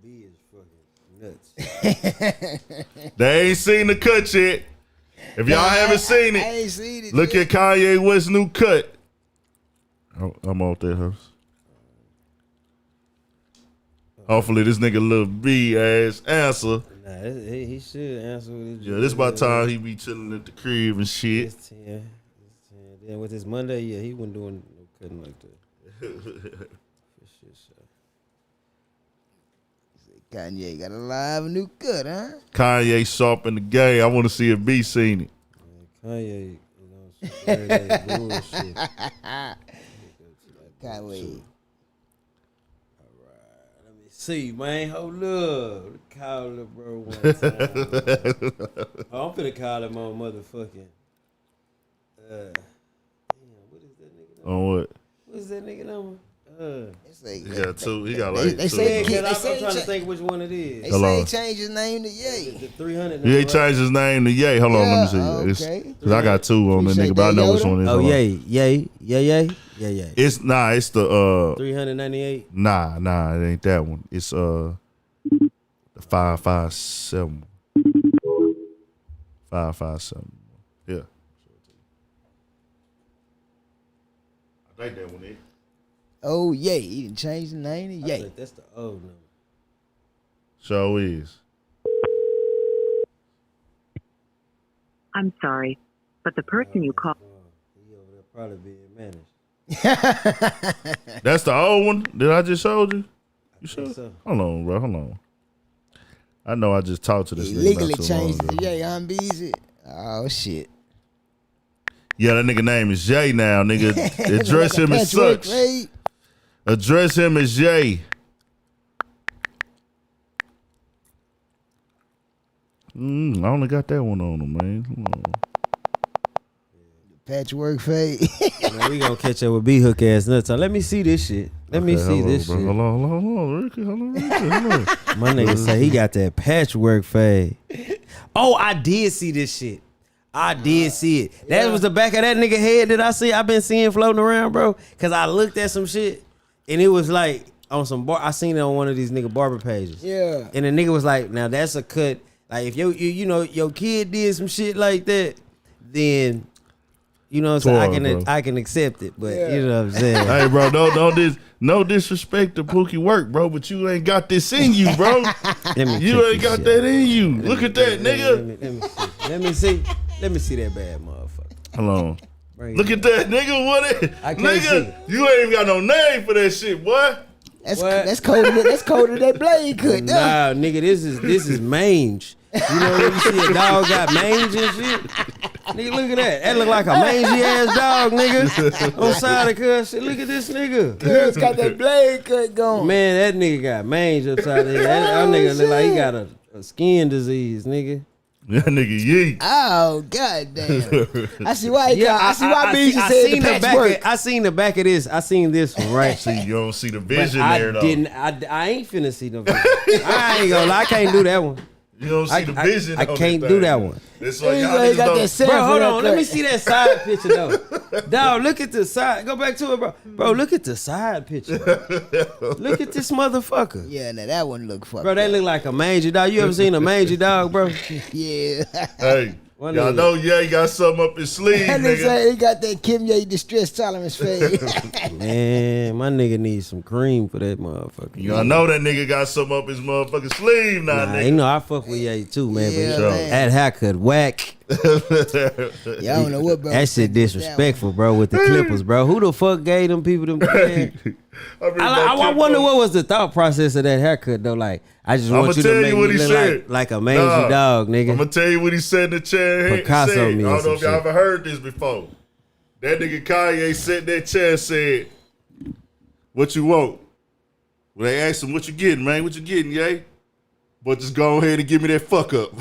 B is fucking nuts. They ain't seen the cut yet. If y'all haven't seen I it, ain't seen it. look at Kanye West's new cut. I'm off that house. Hopefully this nigga Lil B ass answer. Nah, he should answer with his. Yeah, this by the time he be chilling at the crib and shit. It's 10. Then with his Monday, yeah, he wasn't doing no cutting like that. Kanye got a live new cut, huh? Kanye sharp in the game. I want to see if B seen it. Kanye, some everyday bullshit. Kanye. See, man, hold up. Call it, bro, one time. I'm finna call him on motherfucking. Damn, what is that nigga number? On what? What is that nigga number? He got two. He got like they two. say I'm trying to think which one it is. They say he changed his name to Ye. The 300. He ain't changed his name to Ye. Hold on, let me see. Okay. Cause I got two on that nigga, but I know which one it is. Oh, Hold on. Ye. It's the 398. Nah, it ain't that one. It's the 557. 557. Yeah. I think that one is. Oh, Ye. He didn't change the name to I Ye. think that's the old number. So is. I'm sorry, but the person you called. He over there probably being managed. That's the old one that I just showed you? You sure? so. Hold on, bro. Hold on. I know I just talked to this He nigga. legally not too long changed it ago. to Ye. Unbeezy. Oh, shit. Yeah, that nigga name is Jay now, nigga. Address him as such. Address him as Jay. I only got that one on him, man. Hold on. Patchwork fade. Man, we gonna catch up with B Hook ass nuts. Let me see this shit. Let me see this bro. shit. Hold on, Ricky. Hold on. My nigga say he got that patchwork fade. Oh, I did see this shit. I did see it. That was the back of that nigga head that I've been seeing floating around, bro. Cause I looked at some shit and it was like on some I seen it on one of these nigga barber pages. Yeah. And the nigga was like, now that's a cut. Like if your kid did some shit like that, then you know what I'm saying, I can accept it. But you know what I'm saying. Hey, bro, no disrespect to Pookie work, bro, but you ain't got this in you, bro. You ain't got that in you. Look at that, nigga. Let me see that bad motherfucker. Hold on. Look at that, nigga. What is? I can't Nigga, you ain't even got no name for that shit, boy. That's colder. That's colder than blade cut. Nah, nigga, this is mange. You know when you see a dog got mange and shit? Nigga, look at that. That look like a mangy ass dog, nigga. On side of cuz shit. Look at this nigga. Cuz got that blade cut going. Man, that nigga got mange upside his head. That nigga look like he got a skin disease, nigga. That nigga yeet. Oh, goddamn. I see why Beezy said the patchwork. I seen the back of this. I seen this one, right? See, you don't see the vision But there, though. I ain't finna see no vision. I ain't gonna lie. I can't do that one. You don't see the vision. I can't do that one. It's like y'all niggas don't. Bro, hold on. Let me see that side picture though. Dog, look at the side. Go back to it, bro. Bro, look at the side picture. Look at this motherfucker. Yeah, now that one look fucked. Bro, that look like a mangy dog. You ever seen a mangy dog, bro? Yeah. Hey, y'all know Ye got something up his sleeve, That nigga. say he got that Kim Ye distress tolerance fade. Man, my nigga needs some cream for that motherfucker. Y'all know that nigga got something up his motherfucking sleeve now, nigga. You know I fuck with Ye too, man. Yeah, but man. that haircut whack. Y'all don't know what, bro. That shit disrespectful, bro, with the clippers, bro. Who the fuck gave them people them? I wonder what was the thought process of that haircut though. Like, I just want you to make me look like a mangy dog, nigga. I'm gonna tell you what he said in the chair. Picasso I don't know if y'all ever heard this before. That nigga Kanye sat in that chair and said, "What you want?" When they asked him, "What you getting, man? What you getting, yay?" But just go ahead and give me that fuck up.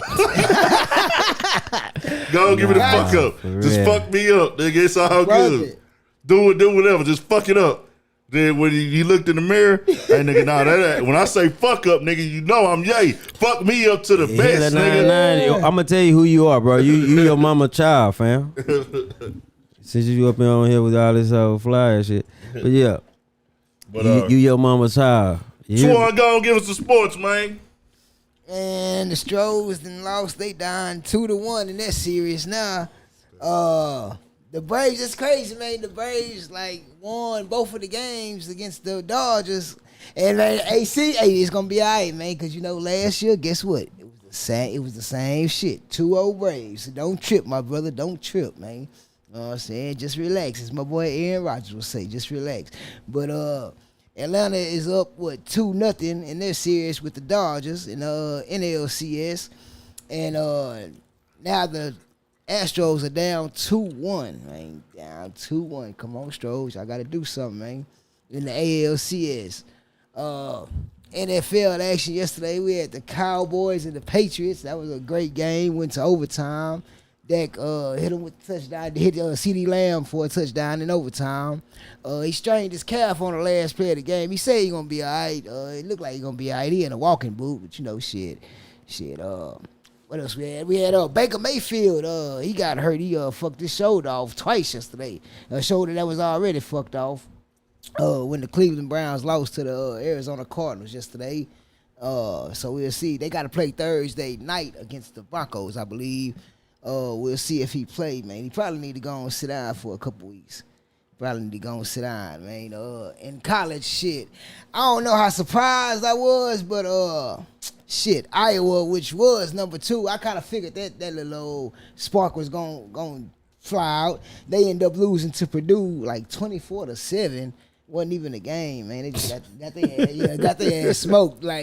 Go give me the fuck up. Just fuck me up, nigga. It's all good. Do whatever. Just fuck it up. Then when he looked in the mirror, hey nigga, nah, that when I say fuck up, nigga, you know I'm yay. Fuck me up to the best, nigga. I'm gonna tell you who you are, bro. You your mama child, fam. Since you up on here with all this flyer shit, but yeah, but you your mama child. Twan, go and give us the sports, man. And the Stros then lost. They down 2-1 in that series now. The Braves, it's crazy, man. The Braves won both of the games against the Dodgers. And AC, it's gonna be all right, man. Cause last year, guess what? It was the same shit. 2-0 Braves. So don't trip, my brother. Don't trip, man. You know what I'm saying? Just relax. As my boy Aaron Rodgers would say, just relax. But Atlanta is up 2-0 in their series with the Dodgers in NLCS. And now the Astros are down 2-1, man. Down 2-1. Come on, Stros. I got to do something, man. In the ALCS. NFL action yesterday, we had the Cowboys and the Patriots. That was a great game. Went to overtime. Dak hit him with a touchdown. Hit CeeDee Lamb for a touchdown in overtime. He strained his calf on the last play of the game. He said he's going to be all right. It looked like he's going to be all right. He in a walking boot, but shit. What else we had? We had Baker Mayfield. He got hurt. He fucked his shoulder off twice yesterday. A shoulder that was already fucked off when the Cleveland Browns lost to the Arizona Cardinals yesterday. So we'll see. They got to play Thursday night against the Broncos, I believe. We'll see if he played, man. He probably need to go and sit down for a couple weeks. Probably need to go and sit down, man. In college, shit. I don't know how surprised I was, but shit, Iowa, which was number 2, I kind of figured that little old spark was going to fly out. They end up losing to Purdue 24-7. Wasn't even a game, man. They just got their ass smoked. Nah,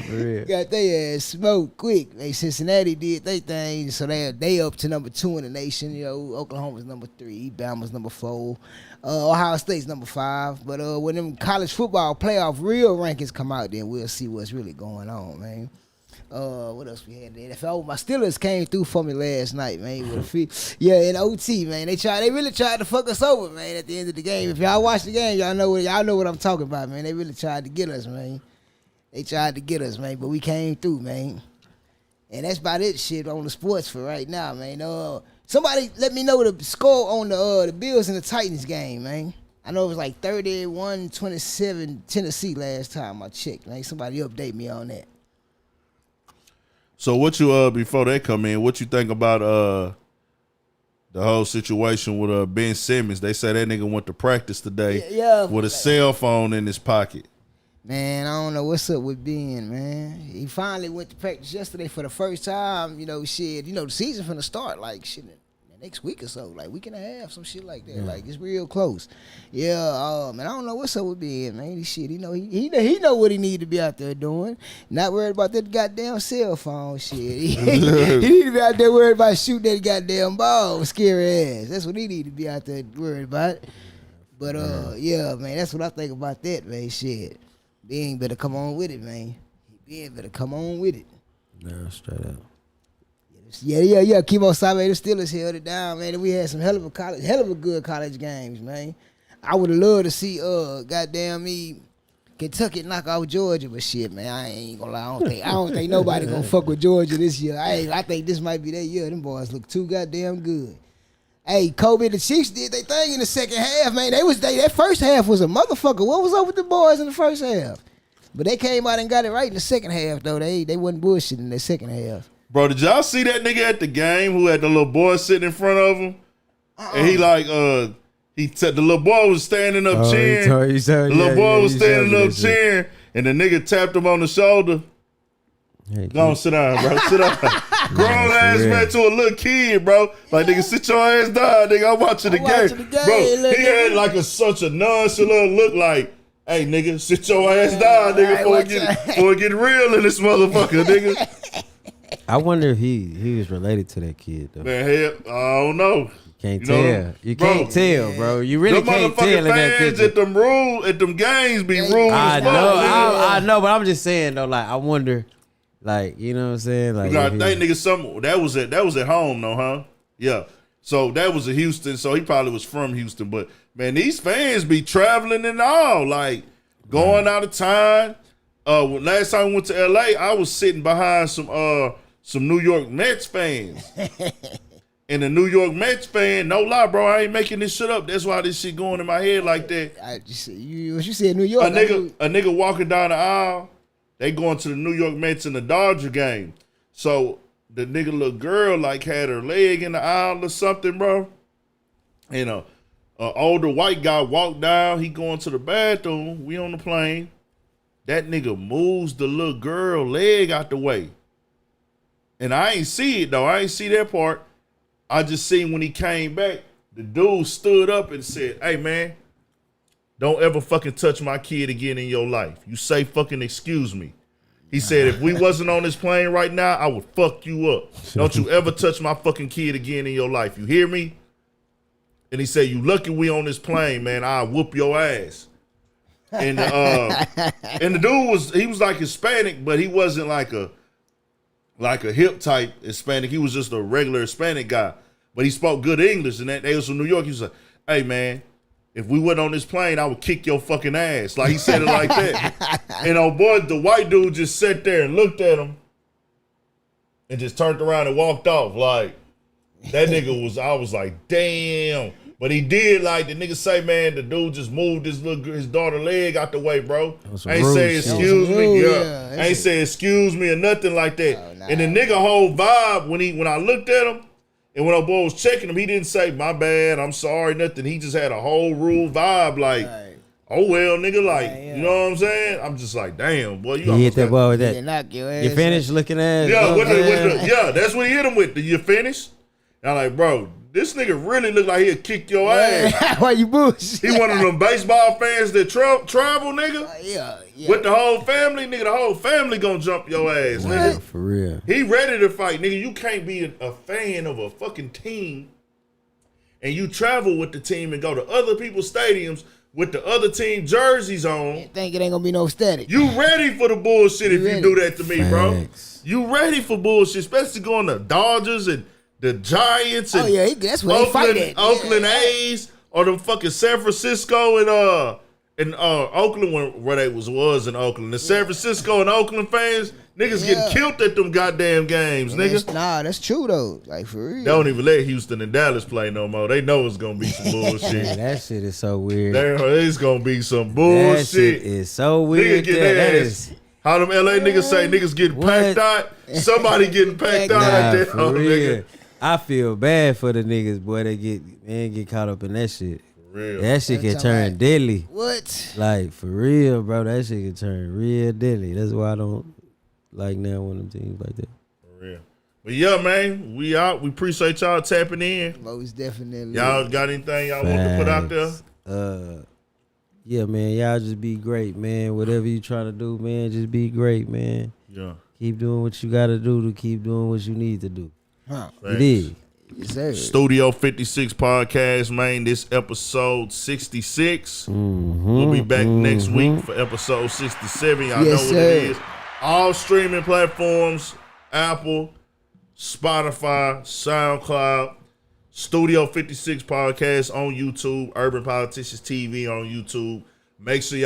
for real. Got their ass smoked quick. Cincinnati did their thing, so they up to number 2 in the nation. Oklahoma's number 3, Bama's number 4, Ohio State's number 5. But when them college football playoff real rankings come out, then we'll see what's really going on, man. What else we had? The NFL. My Steelers came through for me last night, man. In OT, man. They really tried to fuck us over, man. At the end of the game, if y'all watch the game, y'all know what I'm talking about, man. They really tried to get us, man. They tried to get us, man. But we came through, man. And that's about it, shit, on the sports for right now, man. Somebody let me know the score on the Bills and the Titans game, man. I know it was 31-27 Tennessee last time I checked, man. Somebody update me on that. So what you before they come in, what you think about the whole situation with Ben Simmons? They say that nigga went to practice today with a cell phone in his pocket. Man, I don't know what's up with Ben, man. He finally went to practice yesterday for the first time. The season finna start next week or so, week and a half, some shit like that. Yeah. It's real close. Yeah, man, I don't know what's up with Ben, man. This shit, he know what he need to be out there doing. Not worried about that goddamn cell phone shit. He need to be out there worried about shooting that goddamn ball, scary ass. That's what he need to be out there worried about. But yeah, man, that's what I think about that, man. Shit, Ben better come on with it, man. Ben better come on with it. Yeah, straight up. Yeah. Kimo Sabe, the Steelers held it down, man. And we had some hell of a good college games, man. I would have loved to see, goddamn me, Kentucky knock off Georgia, but shit, man, I ain't gonna lie. I don't think nobody gonna fuck with Georgia this year. I think this might be their year. Them boys look too goddamn good. Hey, Kobe, the Chiefs did their thing in the second half, man. That first half was a motherfucker. What was up with the boys in the first half? But they came out and got it right in the second half, though. They wasn't bullshitting in the second half. Bro, did y'all see that nigga at the game who had the little boy sitting in front of him? And he the little boy was standing up cheering. The little boy was standing up cheering, and the nigga tapped him on the shoulder. Hey, go on, sit down, bro. Sit down. Grown ass man to a little kid, bro. Nigga, sit your ass down, nigga. I'm watching the game. Bro, he had such a nonchalant look hey, nigga, sit your ass down, nigga, before it get real in this motherfucker, nigga. I wonder if he was related to that kid though. Man, hell, I don't know. Can't You know tell. them? You Bro, can't tell, bro. You really the can't tell in motherfucking that fans picture. at them games be rude I as know, fuck. I know, but I'm just saying though, like I wonder, like you know what I'm saying, like You gotta think, nigga, that was at home though, huh? Yeah. So that was in Houston, so he probably was from Houston. But man, these fans be traveling and all, like going out of town. Last time we went to LA, I was sitting behind some New York Mets fans. And the New York Mets fan, no lie, bro, I ain't making this shit up. That's why this shit going in my head like that. What you said, New York? A nigga walking down the aisle, they going to the New York Mets in the Dodger game. So the nigga little girl like had her leg in the aisle or something, bro. And a older white guy walked down. He going to the bathroom. We on the plane. That nigga moves the little girl leg out the way. And I ain't see it though. I ain't see that part. I just seen when he came back, the dude stood up and said, "Hey man, don't ever fucking touch my kid again in your life. You say fucking excuse me." He said, "If we wasn't on this plane right now, I would fuck you up. Don't you ever touch my fucking kid again in your life. You hear me?" And he said, "You lucky we on this plane, man. I'll whoop your ass." And and the dude was like Hispanic, but he wasn't like a hip type Hispanic. He was just a regular Hispanic guy, but he spoke good English. And they was from New York. He was like, "Hey man, if we wasn't on this plane, I would kick your fucking ass." Like he said it like that. And oh boy, the white dude just sat there and looked at him and just turned around and walked off. Like that nigga was, I was like, damn. But he did, like the nigga say, man, the dude just moved his daughter leg out the way, bro. Ain't say excuse me, ain't say excuse me or nothing like that. Oh, nah. And the nigga whole vibe when I looked at him and when our boy was checking him, he didn't say my bad, I'm sorry, nothing. He just had a whole rude vibe, like, oh well, nigga, like, you know what I'm saying? I'm just like, damn, boy, you hit that boy with that. You finished looking at? Yeah, that's what he hit him with. You finished? And I'm like, bro, this nigga really look like he'll kick your ass. Why you bullshit? He one of them baseball fans that travel, nigga. Yeah. With the whole family, nigga, the whole family gonna jump your ass, nigga. For real. He ready to fight, nigga. You can't be a fan of a fucking team and you travel with the team and go to other people's stadiums with the other team jerseys on. Think it ain't gonna be no static. You ready for the bullshit if you do that to me, bro. You ready for bullshit, especially going to Dodgers and the Giants and that's where they fight at. Oakland A's or the fucking San Francisco and Oakland where they was in Oakland. The San Francisco and Oakland fans, niggas getting killed at them goddamn games, nigga. That's true though. Like for real. They don't even let Houston and Dallas play no more. They know it's gonna be some bullshit. Man, that shit is so weird. It's gonna be some bullshit. That shit is so weird. That is. How them LA niggas say niggas getting packed out? Somebody getting packed out out there. For real. I feel bad for the niggas, boy. They get caught up in that shit. For real. That shit can turn deadly. What? Like for real, bro. That shit can turn real deadly. That's why I don't like now one of them teams like that. For real. But yeah, man, we out. We appreciate y'all tapping in. Most definitely. Y'all got anything y'all want to put out there? Yeah, man. Y'all just be great, man. Whatever you trying to do, man, just be great, man. Yeah. Keep doing what you got to do to keep doing what you need to do. Huh. It is. Yes, sir. Studio 56 podcast, man. This episode 66. We'll be back next week for episode 67. Y'all know what it is. All streaming platforms, Apple, Spotify, SoundCloud, Studio 56 podcast on YouTube, Urban Politicians TV on YouTube. Make sure y'all